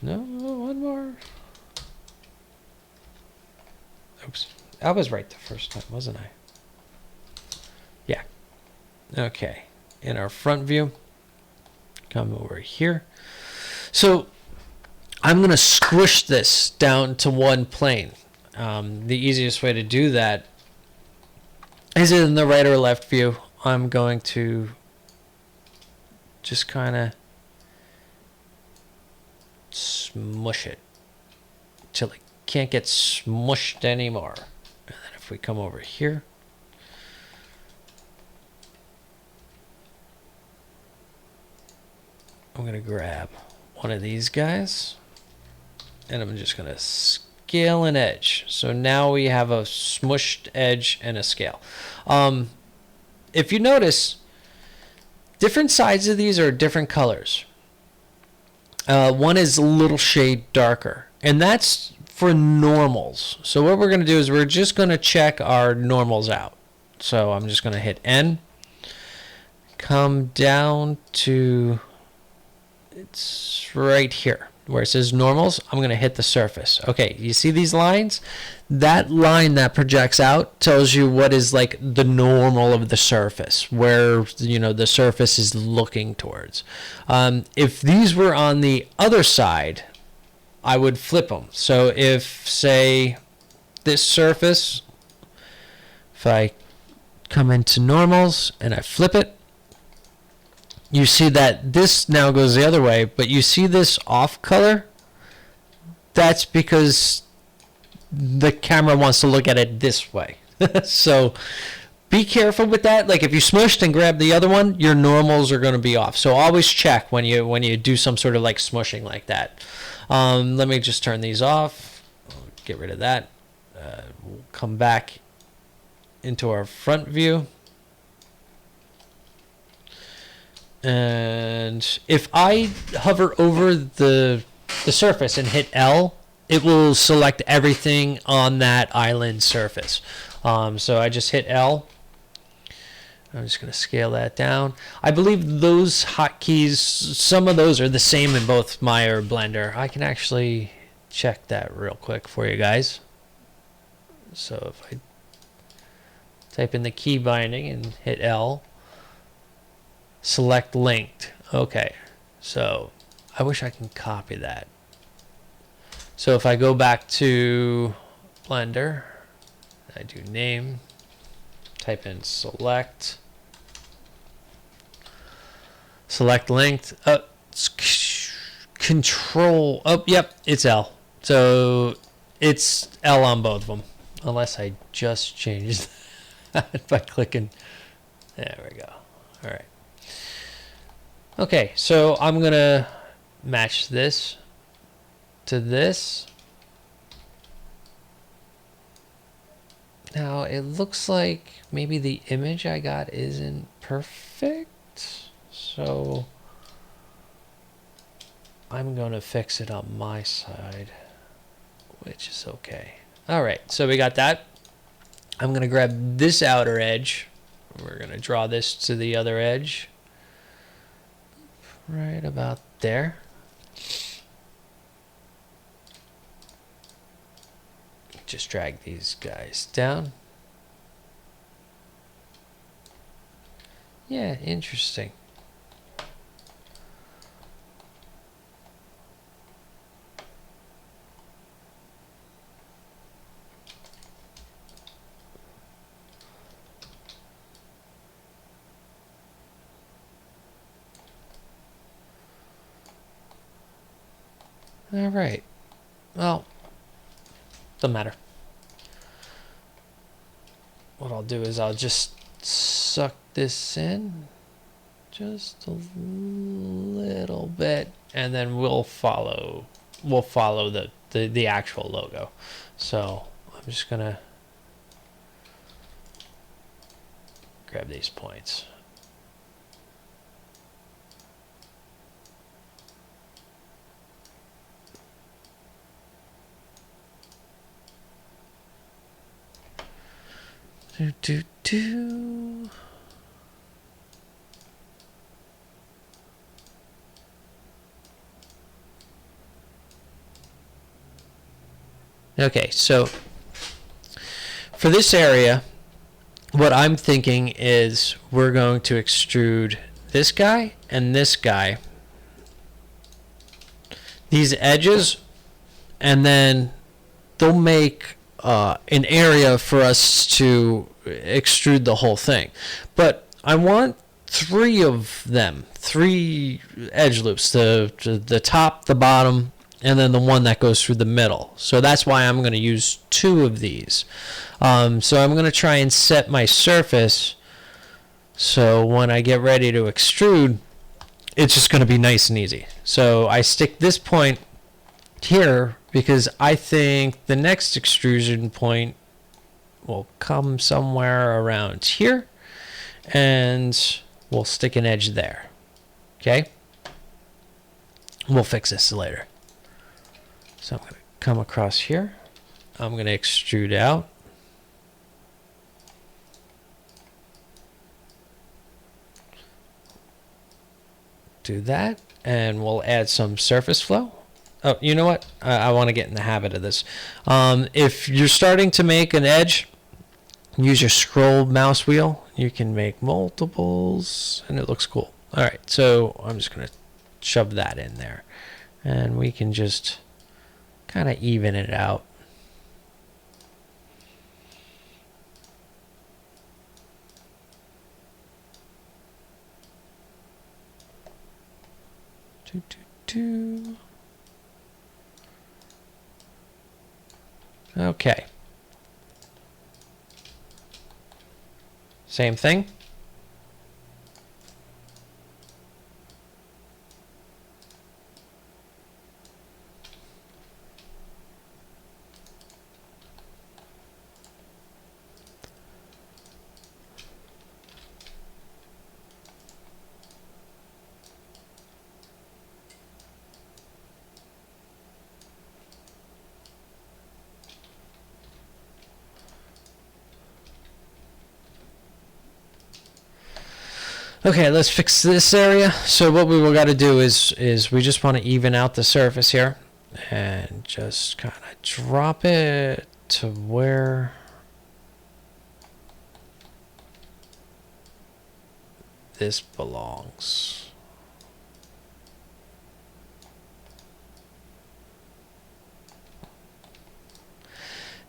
No, one more. Oops. I was right the first time, wasn't I? Yeah. Okay. In our front view, come over here. So I'm going to squish this down to one plane. The easiest way to do that is in the right or left view. I'm going to just kind of smush it till it can't get smushed anymore. And then if we come over here, I'm going to grab one of these guys and I'm just going to scale an edge. So now we have a smushed edge and a scale. If you notice, different sides of these are different colors. One is a little shade darker, and that's for normals. So what we're going to do is we're just going to check our normals out. So I'm just going to hit N, come down to, it's right here where it says normals. I'm going to hit the surface. Okay, you see these lines? That line that projects out tells you what is like the normal of the surface, where the surface is looking towards. If these were on the other side, I would flip them. So if, say, this surface, if I come into normals and I flip it, you see that this now goes the other way, but you see this off color? That's because the camera wants to look at it this way. So be careful with that. Like if you smushed and grabbed the other one, your normals are going to be off. So always check when you do some sort of like smushing like that. Let me just turn these off. Get rid of that. We'll come back into our front view. And if I hover over the surface and hit L, it will select everything on that island surface. So I just hit L. I'm just going to scale that down. I believe those hotkeys, some of those are the same in both Maya or Blender. I can actually check that real quick for you guys. So if I type in the key binding and hit L, select linked. Okay, so I wish I can copy that. So if I go back to Blender, I do name, type in select linked, control, yep, it's L. So it's L on both of them, unless I just changed that by clicking. There we go. All right. Okay, so I'm gonna match this to this. Now it looks like maybe the image I got isn't perfect, so I'm going to fix it on my side, which is okay. All right, so we got that. I'm going to grab this outer edge. We're going to draw this to the other edge. Right about there. Just drag these guys down. Yeah, interesting. All right. Well, doesn't matter. What I'll do is I'll just suck this in just a little bit, and then we'll follow the actual logo. So I'm just gonna grab these points. Do. Okay, so for this area, what I'm thinking is we're going to extrude this guy and this guy, these edges, and then they'll make an area for us to extrude the whole thing. But I want 3 of them, 3 edge loops, the top, the bottom, and then the one that goes through the middle. So that's why I'm going to use 2 of these. So I'm going to try and set my surface so when I get ready to extrude, it's just going to be nice and easy. So I stick this point here because I think the next extrusion point will come somewhere around here, and we'll stick an edge there. Okay? We'll fix this later. So I'm going to come across here. I'm going to extrude out. Do that, and we'll add some surface flow. Oh, you know what? I want to get in the habit of this. If you're starting to make an edge, use your scroll mouse wheel. You can make multiples, and it looks cool. All right, so I'm just going to shove that in there, and we can just kind of even it out. Okay. Same thing. Okay, let's fix this area. So what we got to do is we just want to even out the surface here and just kind of drop it to where this belongs.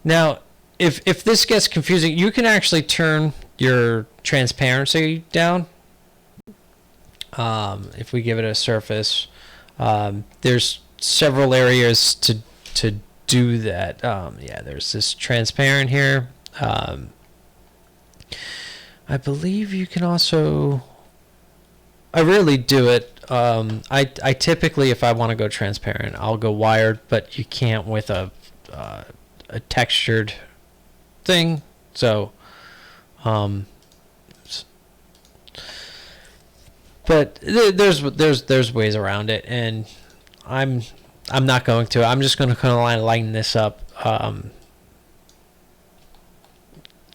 Now, if this gets confusing, you can actually turn your transparency down. If we give it a surface, there's several areas to do that. Yeah, there's this transparent here. I believe you can also. I rarely do it. I typically, if I want to go transparent, I'll go wired, but you can't with a textured thing. So, but there's ways around it, and I'm not going to. I'm just going to kind of line this up,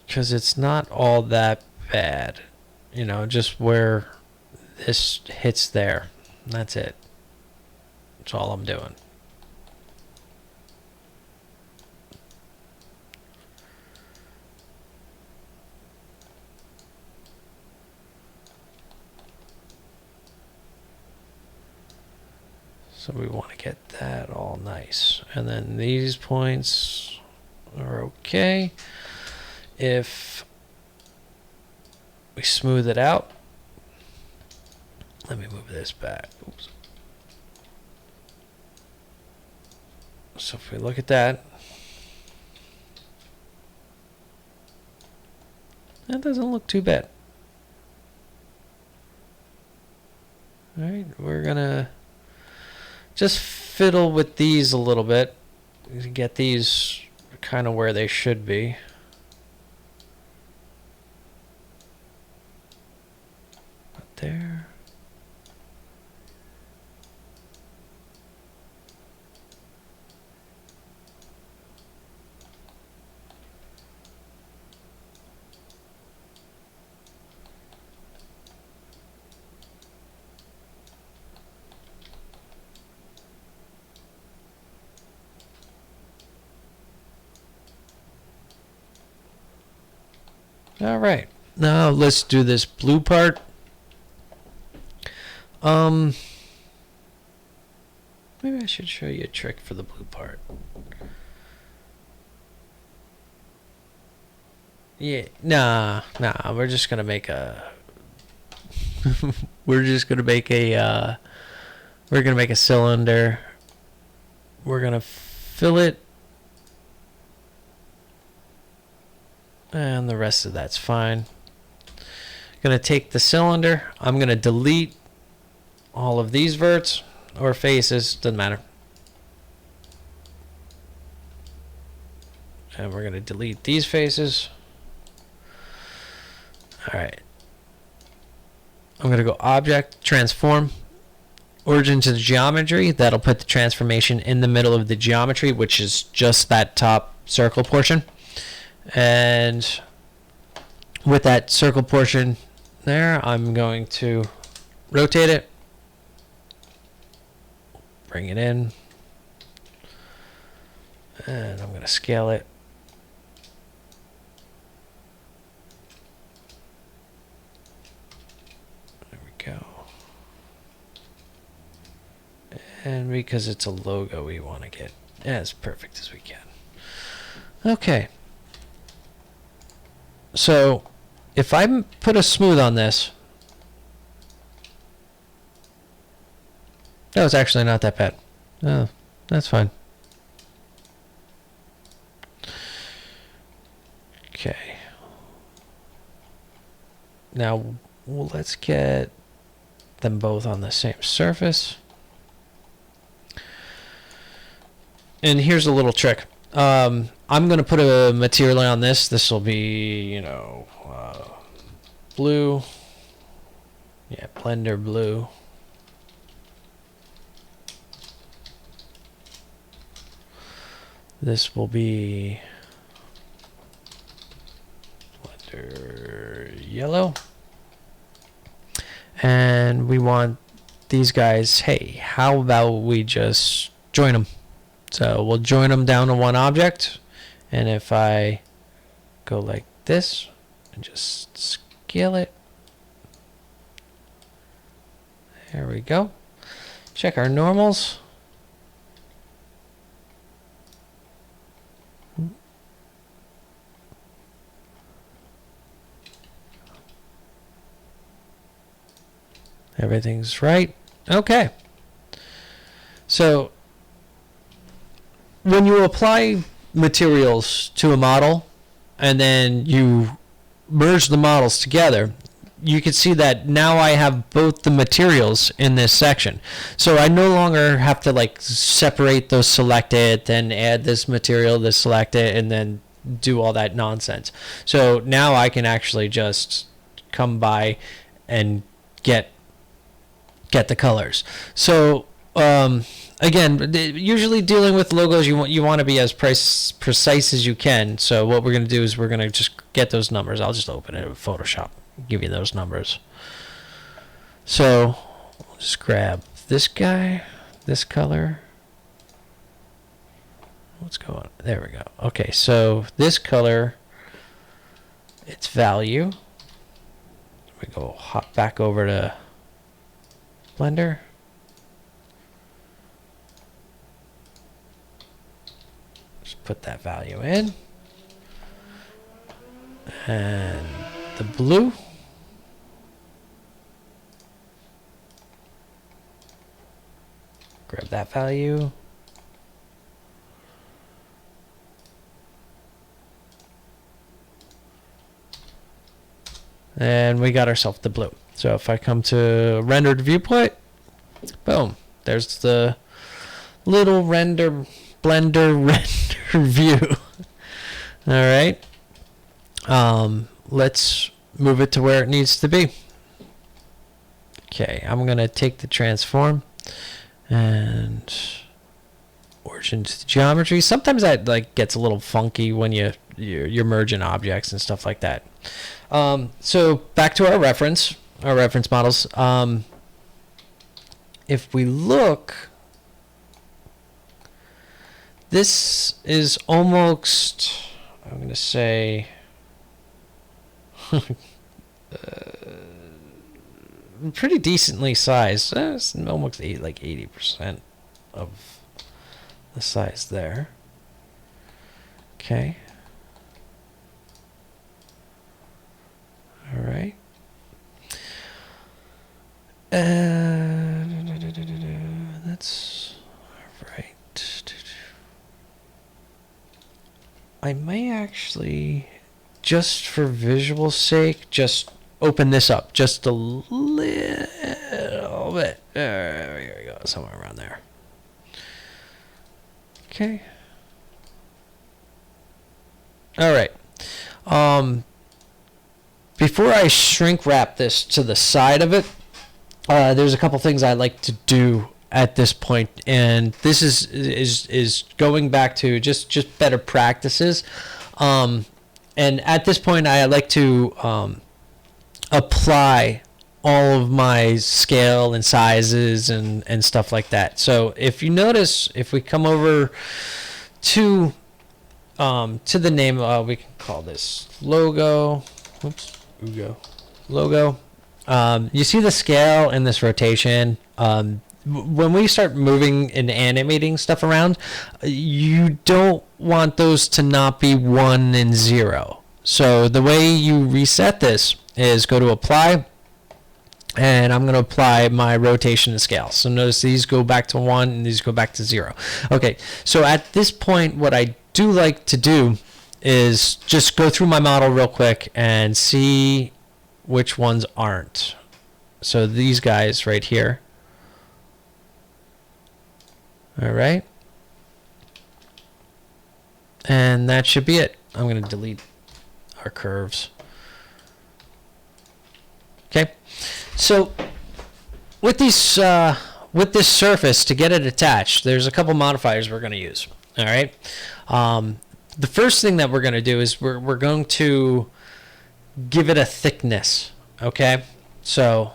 because it's not all that bad, just where this hits there. That's it. That's all I'm doing. So we want to get that all nice. And then these points are okay. If we smooth it out, let me move this back. Oops. So if we look at that, that doesn't look too bad. All right, we're gonna just fiddle with these a little bit to get these kind of where they should be. Right there. All right, now let's do this blue part. Maybe I should show you a trick for the blue part. Yeah, nah, we're just gonna make a we're gonna make a cylinder. We're gonna fill it, and the rest of that's fine. Gonna take the cylinder. I'm gonna delete all of these verts or faces, doesn't matter. And we're gonna delete these faces. All right. I'm gonna go Object, Transform, Origin to the Geometry. That'll put the transformation in the middle of the geometry, which is just that top circle portion. And with that circle portion there, I'm going to rotate it, bring it in, and I'm going to scale it. There we go. And because it's a logo, we want to get as perfect as we can. Okay. So if I put a smooth on this, that was actually not that bad. Oh, that's fine. Okay. Now let's get them both on the same surface. And here's a little trick. I'm going to put a material on this. This will be, blue. Yeah, Blender blue. This will be Blender yellow. And we want these guys, hey, how about we just join them? So we'll join them down to one object. And if I go like this and just scale it, there we go. Check our normals. Everything's right. Okay. So when you apply materials to a model and then you merge the models together, you can see that now I have both the materials in this section. So I no longer have to like separate those selected, then add this material, this select it, and then do all that nonsense. So now I can actually just come by and get the colors. So again, usually dealing with logos, you want to be as precise as you can. So what we're going to do is we're going to just get those numbers. I'll just open it in Photoshop, give you those numbers. So we'll just grab this guy, this color. What's going on? There we go. Okay, so this color, its value. We go hop back over to Blender. Just put that value in. And the blue. Grab that value. And we got ourselves the blue. So if I come to rendered viewport, boom, there's the little Blender render view. All right. Let's move it to where it needs to be. Okay, I'm gonna take the transform and origin to the geometry. Sometimes that like gets a little funky when you're merging objects and stuff like that. So back to our reference models. If we look, this is almost, I'm going to say, pretty decently sized. It's almost like 80% of the size there. Okay. All right. That's all right. I may actually, just for visual sake, just open this up just a little bit. There we go, somewhere around there. Okay. All right. Before I shrink wrap this to the side of it, there's a couple things I like to do at this point, and this is going back to just better practices. And at this point, I like to apply all of my scale and sizes and stuff like that. So if you notice, if we come over to the name, we can call this logo. Oops. Logo. You see the scale and this rotation. When we start moving and animating stuff around, you don't want those to not be 1 and 0. So the way you reset this is go to apply, and I'm going to apply my rotation and scale. So notice these go back to 1 and these go back to 0. Okay, so at this point, what I do like to do is just go through my model real quick and see which ones aren't. So these guys right here. All right. And that should be it. I'm going to delete our curves. Okay. So with these with this surface, to get it attached, there's a couple modifiers we're going to use. All right. The first thing that we're going to do is we're going to give it a thickness. Okay. So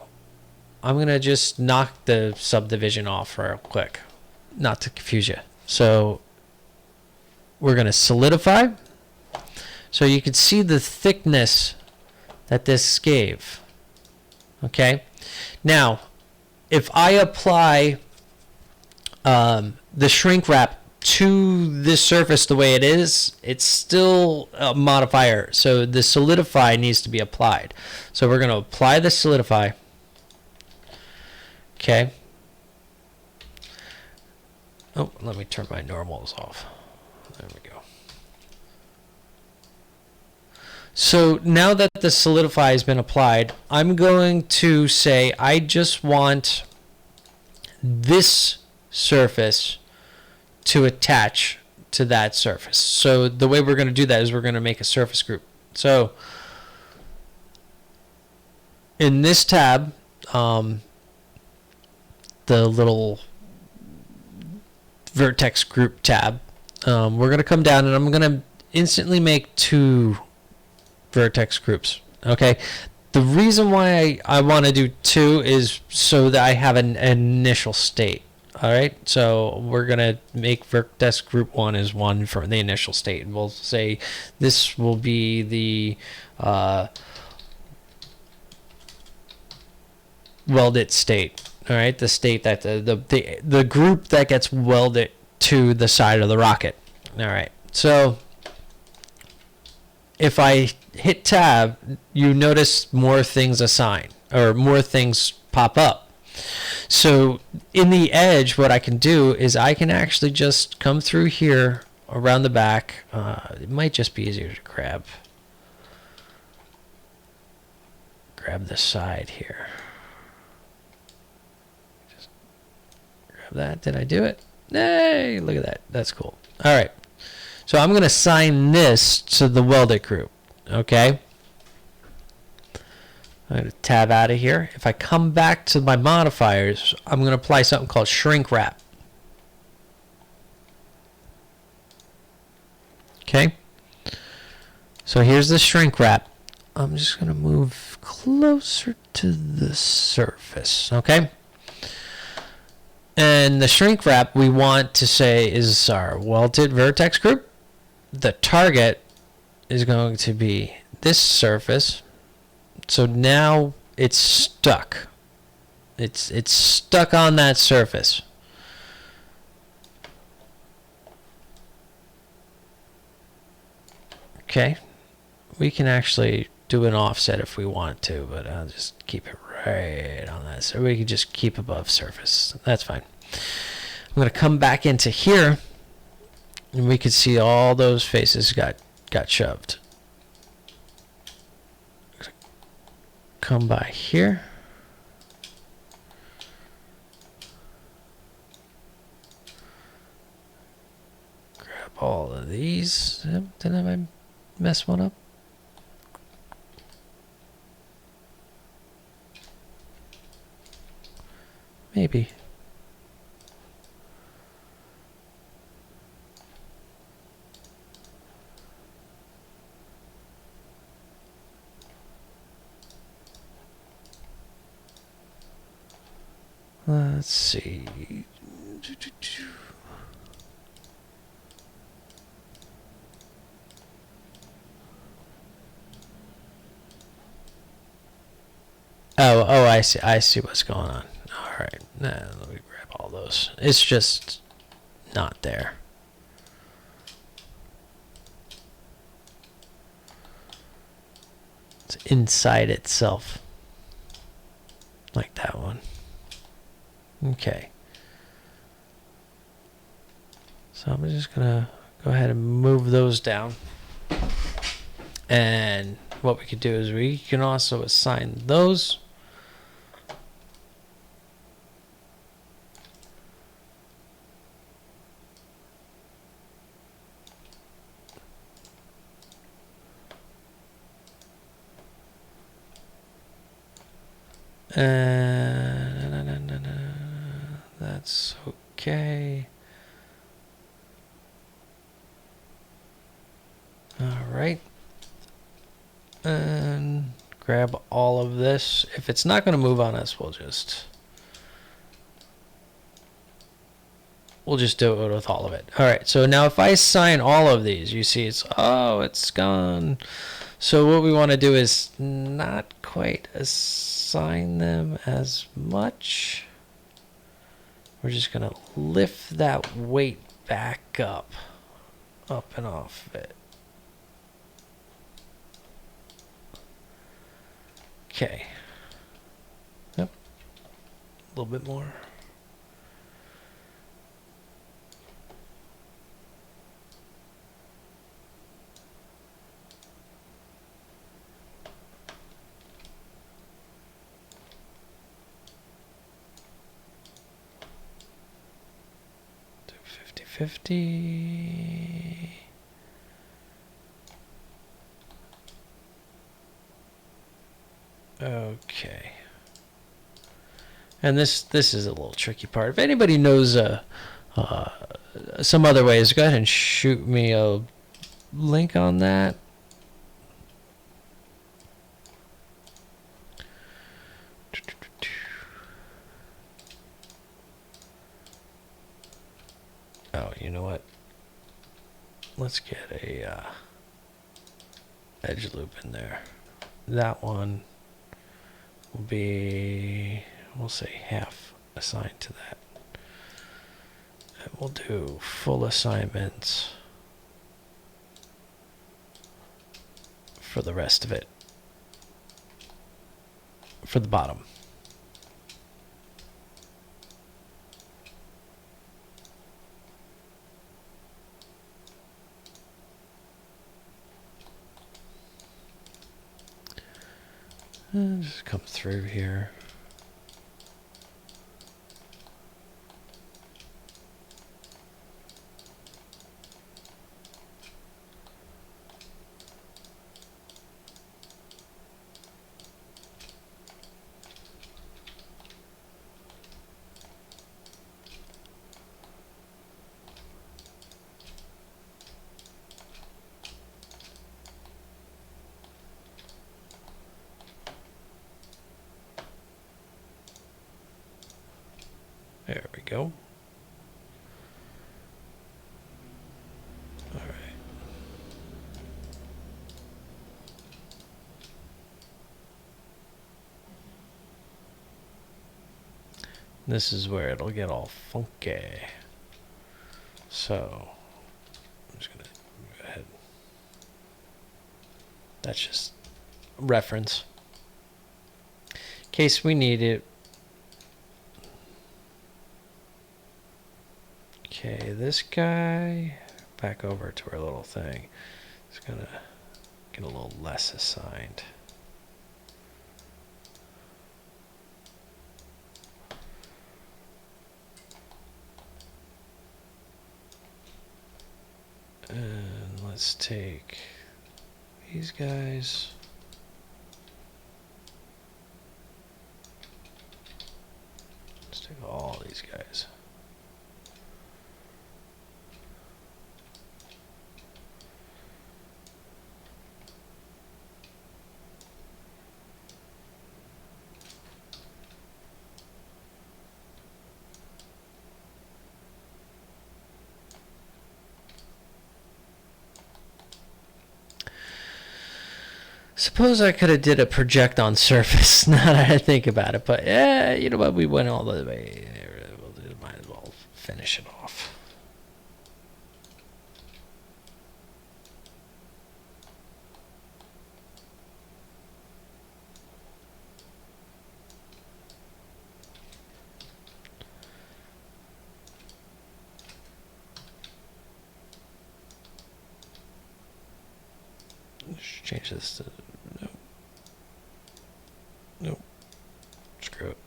I'm going to just knock the subdivision off real quick, not to confuse you. So we're going to solidify. So you can see the thickness that this gave. Okay. Now, if I apply the shrink wrap to this surface the way it is, it's still a modifier. So the solidify needs to be applied. So we're going to apply the solidify. Okay. Oh, let me turn my normals off. There we go. So now that the solidify has been applied, I'm going to say I just want this surface to attach to that surface. So the way we're going to do that is we're going to make a surface group. So in this tab, the little vertex group tab, we're going to come down and I'm going to instantly make 2 vertex groups. Okay. The reason why I want to do 2 is so that I have an initial state. All right. So we're going to make vertex group 1 is 1 for the initial state. And we'll say this will be the welded state. All right. The state that the group that gets welded to the side of the rocket. All right. So if I hit tab, you notice more things assign or more things pop up. So in the edge, what I can do is I can actually just come through here around the back. It might just be easier to grab the side here. Just grab that. Did I do it? Hey, look at that. That's cool. All right. So I'm going to assign this to the welded group. Okay. I'm going to tab out of here. If I come back to my modifiers, I'm going to apply something called shrink wrap. Okay. So here's the shrink wrap. I'm just going to move closer to the surface. Okay. And the shrink wrap we want to say is our welded vertex group. The target is going to be this surface. So now it's stuck. It's stuck on that surface. Okay. We can actually do an offset if we want to, but I'll just keep it right on that. So we can just keep above surface. That's fine. I'm going to come back into here, and we can see all those faces got shoved. Come by here. Grab all of these. Didn't I mess one up? Maybe. Let's see. Oh, I see what's going on. All right. Let me grab all those. It's just not there. It's inside itself. Like that one. Okay. So I'm just going to go ahead and move those down. And what we could do is we can also assign those. That's okay. All right. And grab all of this. If it's not going to move on us, we'll just do it with all of it. All right. So now if I assign all of these, you see it's gone. So what we want to do is not quite assign them as much. We're just going to lift that weight back up and off of it. Okay. Yep. A little bit more. 50. Okay. And this is a little tricky part. If anybody knows some other ways, go ahead and shoot me a link on that. Oh, you know what? Let's get a edge loop in there. That one will be, we'll say half assigned to that. And we'll do full assignments for the rest of it, for the bottom. Just come through here. There we go. All right. This is where it'll get all funky. So I'm just gonna go ahead. That's just reference. In case we need it. Okay, this guy, back over to our little thing. It's gonna get a little less assigned. And let's take these guys. Let's take all these guys. Suppose I could have did a project on surface. Now that I think about it, but yeah, you know what? We went all the way there. We'll might as well finish it off. Let's change this to no. Nope. Screw it.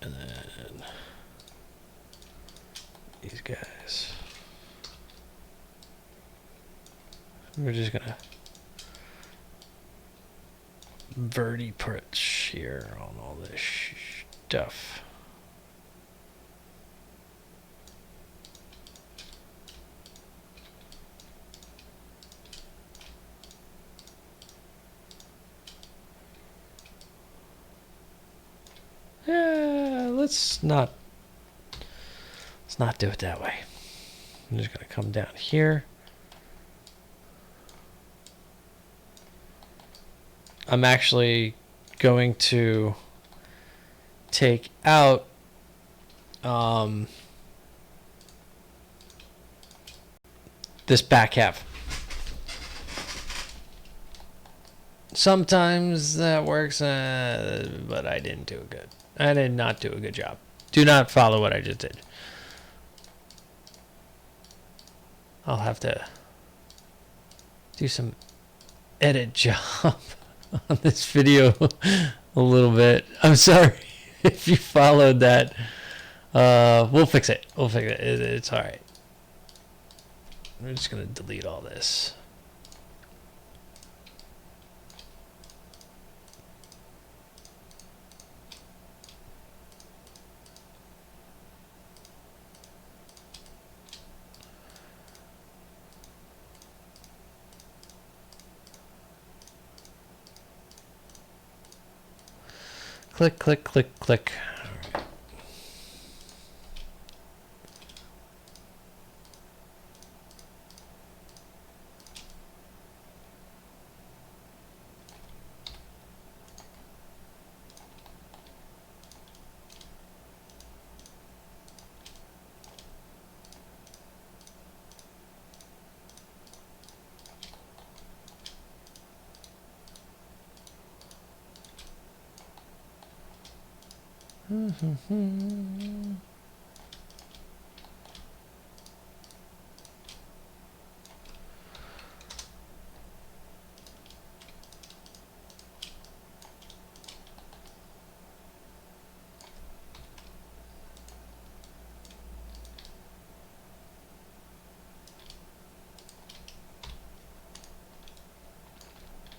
And then these guys. We're just gonna verti perch here on all this stuff. Yeah, let's not do it that way. I'm just gonna come down here. I'm actually going to take out this back half. Sometimes that works, but I didn't do it good. I did not do a good job. Do not follow what I just did. I'll have to do some edit job on this video a little bit. I'm sorry if you followed that. We'll fix it. We'll fix it. It's all right. I'm just gonna delete all this. Click, click, click, click.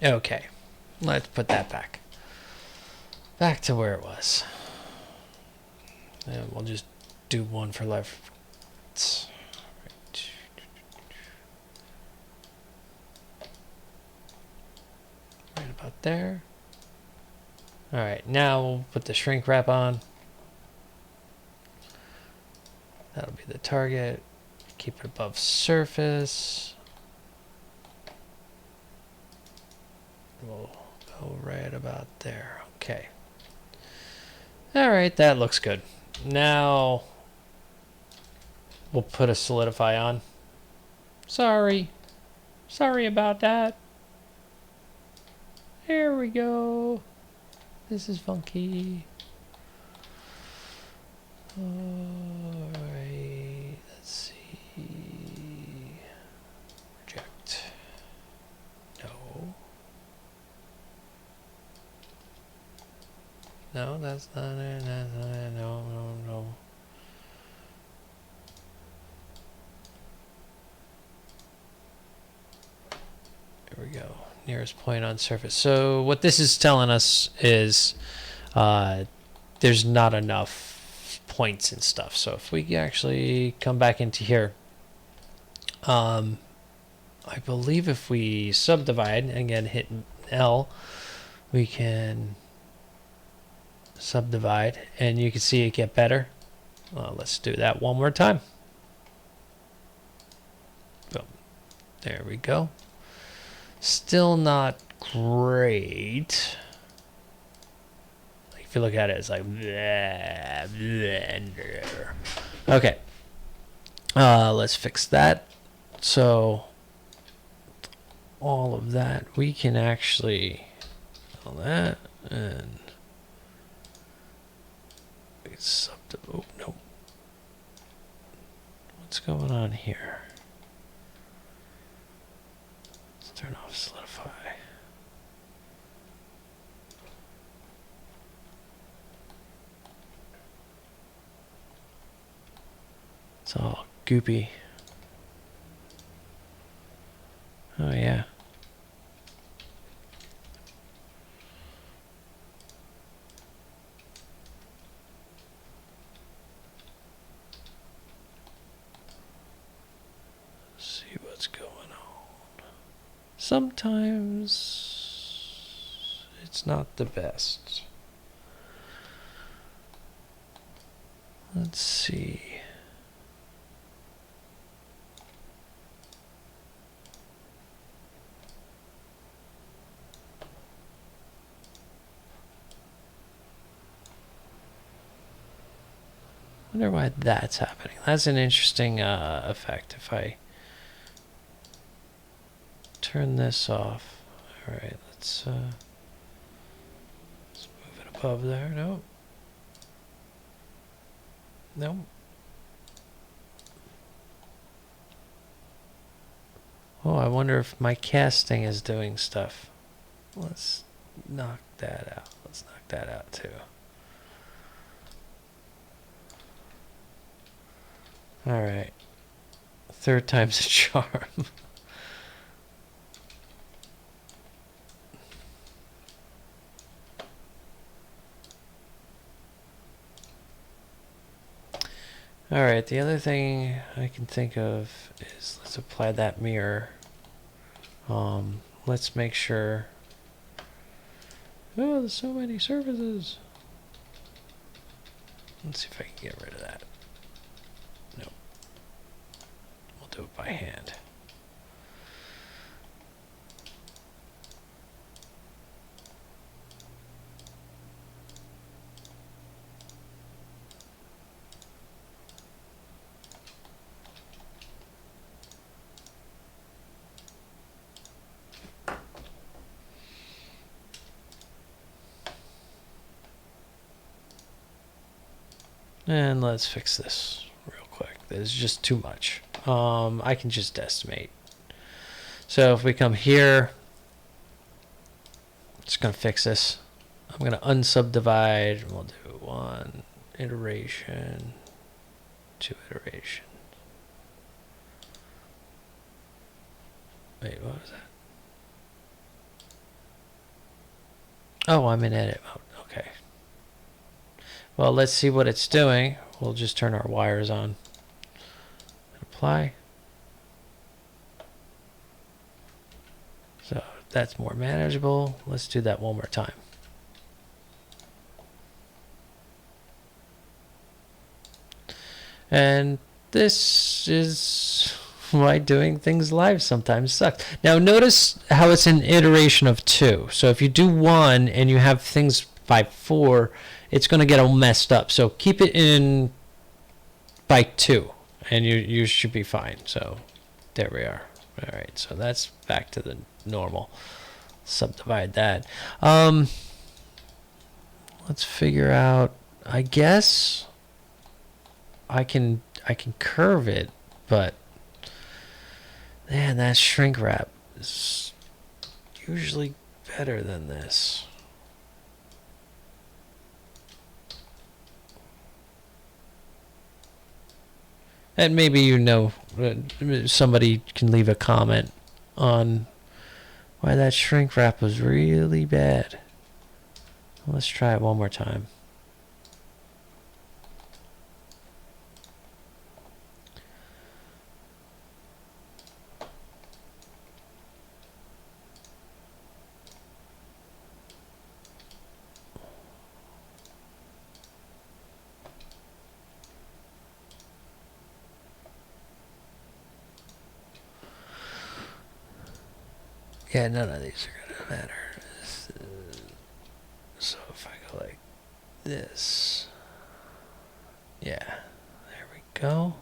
Okay, let's put that back. Back to where it was. And we'll just do one for left. Right about there. All right, now we'll put the shrink wrap on. That'll be the target. Keep it above surface. We'll go right about there. Okay. All right, that looks good. Now we'll put a solidify on. Sorry about that. There we go. This is funky. All right, let's see. Reject. No. No, that's not it. That's not it. No, no, no. There we go. Nearest point on surface. So what this is telling us is there's not enough points and stuff. So if we actually come back into here, I believe if we subdivide, again hit L, we can subdivide and you can see it get better. Well, let's do that one more time. Boom. There we go. Still not great. If you look at it, it's like blah, blah. Okay. Let's fix that. So all of that we can actually all that and oh no. What's going on here? Let's turn off solidify. It's all goopy. Oh yeah. See what's going on. Sometimes it's not the best. Let's see. Wonder why that's happening. That's an interesting effect. If I turn this off, all right, let's move it above there. No, no. Oh, I wonder if my casting is doing stuff. Let's knock that out. Let's knock that out too. All right. Third time's a charm. All right, the other thing I can think of is let's apply that mirror. Let's make sure. Oh, there's so many surfaces. Let's see if I can get rid of that. Nope. We'll do it by hand. And let's fix this real quick. There's just too much. I can just estimate. So if we come here, I'm just going to fix this. I'm going to unsubdivide. We'll do 1 iteration, 2 iteration. Wait, what was that? Oh, I'm in edit mode. Okay. Well, let's see what it's doing. We'll just turn our wires on. Apply. So that's more manageable. Let's do that one more time. And this is why doing things live sometimes sucks. Now notice how it's an iteration of 2. So if you do 1 and you have things by 4, it's going to get all messed up. So keep it in by 2 and you should be fine. So there we are. All right, so that's back to the normal. Subdivide that. Let's figure out, I guess I can curve it, but man, that shrink wrap is usually better than this. And maybe somebody can leave a comment on why that shrink wrap was really bad. Let's try it one more time. Yeah, none of these are going to matter. So if I go like this. Yeah, there we go.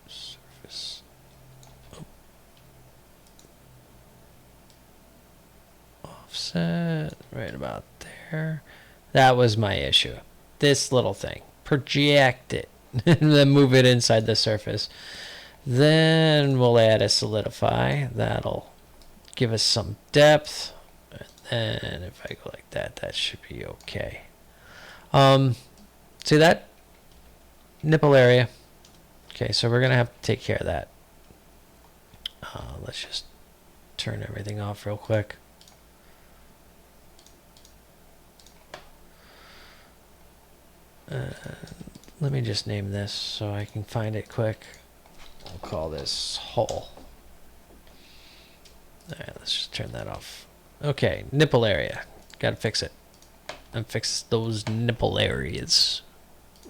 Surface. Oh. Offset right about there. That was my issue. This little thing. Project it. And then move it inside the surface. Then we'll add a solidify. That'll give us some depth, and if I go like that, that should be okay. See that nipple area? Okay, so we're gonna have to take care of that. Let's just turn everything off real quick. Let me just name this so I can find it quick. I'll call this hole. Alright, let's just turn that off. Okay, nipple area. Gotta fix it. And fix those nipple areas.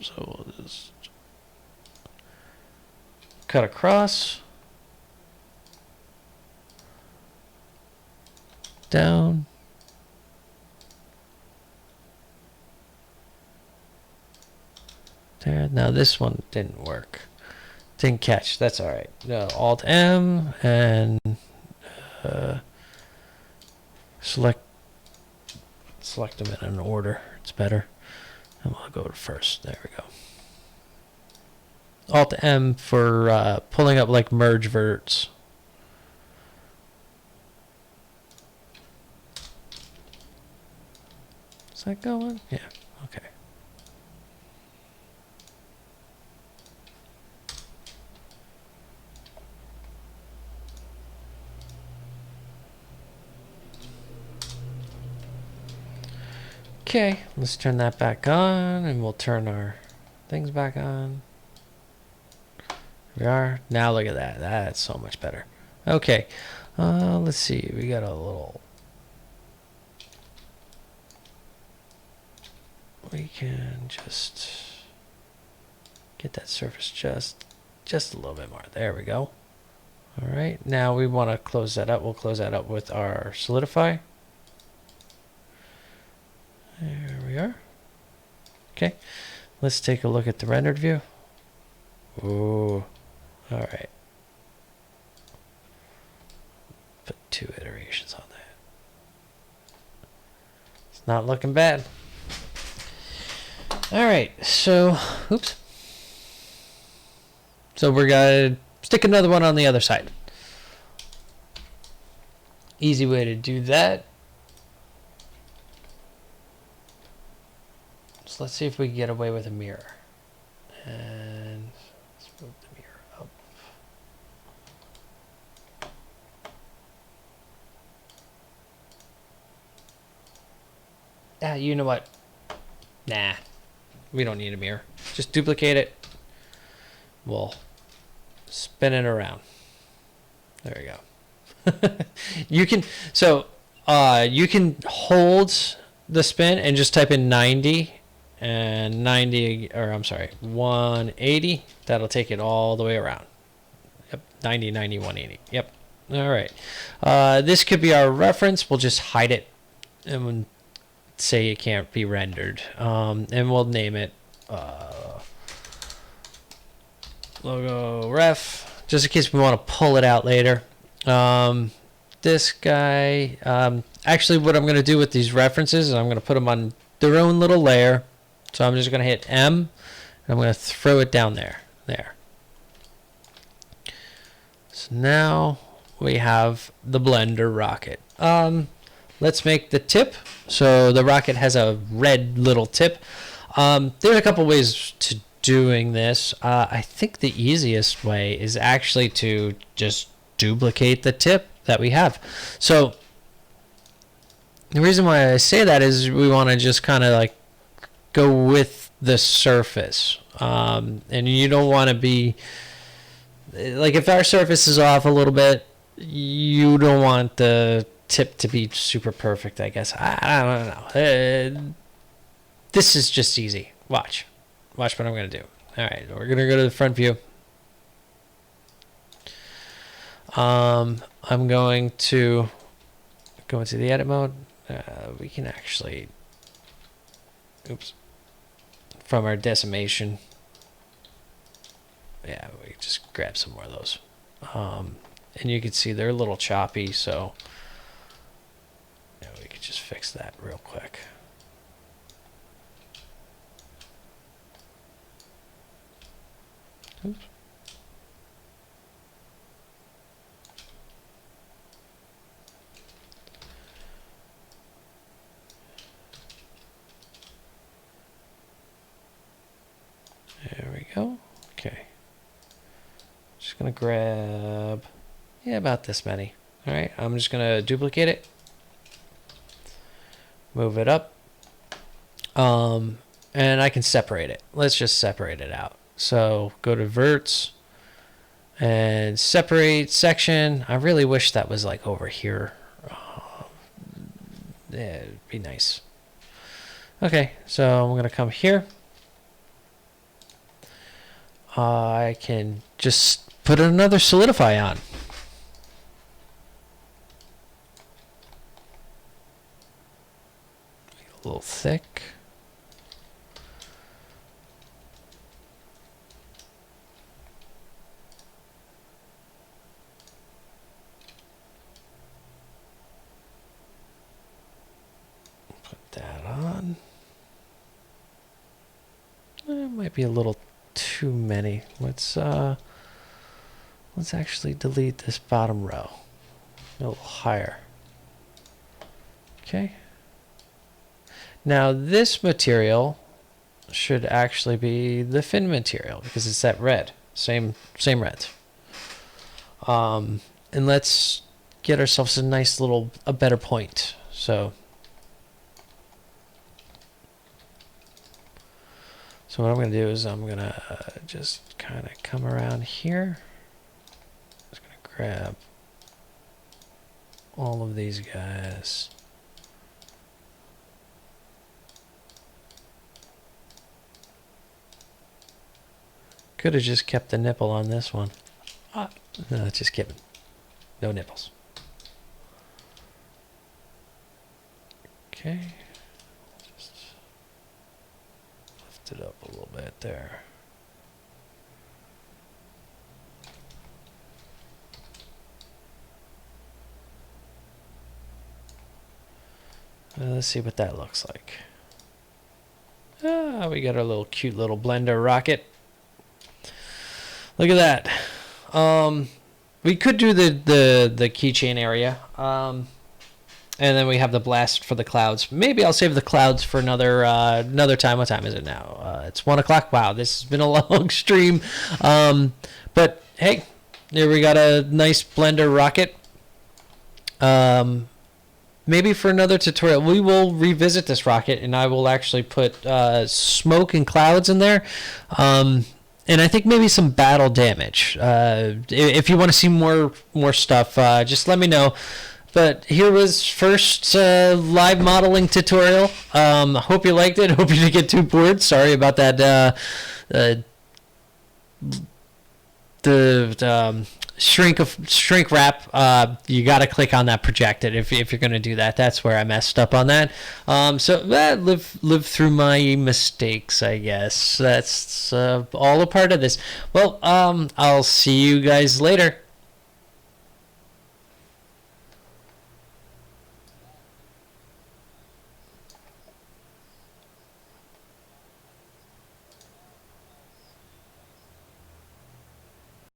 So we'll just cut across. Down. There. Now this one didn't work. Didn't catch. That's alright. No, Alt M and select them in an order. It's better. And we'll go to first. There we go. Alt M for pulling up like merge verts. Is that going? Yeah. Okay. Okay, let's turn that back on, and we'll turn our things back on. Here we are. Now look at that. That's so much better. Okay. Let's see. We got a little... We can just get that surface just a little bit more. There we go. All right. Now we want to close that up. We'll close that up with our solidify. There we are. Okay. Let's take a look at the rendered view. Ooh. All right. Put 2 iterations on that. It's not looking bad. All right. So, oops. So we're going to stick another one on the other side. Easy way to do that. So let's see if we can get away with a mirror. And let's move the mirror up. Ah, you know what? Nah, we don't need a mirror. Just duplicate it. We'll spin it around. There we go. You can you can hold the spin and just type in 90 and 90, or I'm sorry, 180. That'll take it all the way around. Yep, 90, 90, 180. Yep. All right. This could be our reference. We'll just hide it and say it can't be rendered. And we'll name it logo ref, just in case we want to pull it out later. This guy, actually what I'm going to do with these references is I'm going to put them on their own little layer. So I'm just going to hit M, and I'm going to throw it down there. There. So now we have the Blender rocket. Let's make the tip. So the rocket has a red little tip. There's a couple ways to doing this. I think the easiest way is actually to just duplicate the tip that we have. So the reason why I say that is we want to just kind of like go with the surface. And you don't want to be like, if our surface is off a little bit, you don't want the tip to be super perfect, I guess. I don't know. This is just easy. Watch what I'm going to do. All right, we're going to go to the front view. I'm going to go into the edit mode. We can actually, oops, from our decimation. Yeah, we just grab some more of those. And you can see they're a little choppy, so yeah, we could just fix that real quick. Oops. There we go. Okay. Just going to grab, yeah, about this many. All right, I'm just going to duplicate it. Move it up. And I can separate it. Let's just separate it out. So go to verts and separate section. I really wish that was like over here. Yeah, it'd be nice. Okay, so I'm going to come here. I can just put another solidify on. A little thick. Put that on. It might be a little too many. Let's actually delete this bottom row a little higher. Okay. Now this material should actually be the fin material because it's that red, same red. And let's get ourselves a better point. So what I'm going to do is I'm going to just kind of come around here. Just going to grab all of these guys. Could have just kept the nipple on this one. No, just kidding. No nipples. Okay. Just lift it up a little bit there. Let's see what that looks like. We got our little cute little blender rocket. Look at that. We could do the keychain area. And then we have the blast for the clouds. Maybe I'll save the clouds for another time. What time is it now? It's 1 o'clock. Wow, this has been a long stream. But hey, there we got a nice blender rocket. Maybe for another tutorial, we will revisit this rocket, and I will actually put smoke and clouds in there. And I think maybe some battle damage. If you want to see more stuff, just let me know. But here was first live modeling tutorial. Hope you liked it. Hope you didn't get too bored. Sorry about that. The shrink wrap. You got to click on that projected if you're going to do that. That's where I messed up on that. So live through my mistakes, I guess. That's all a part of this. Well, I'll see you guys later.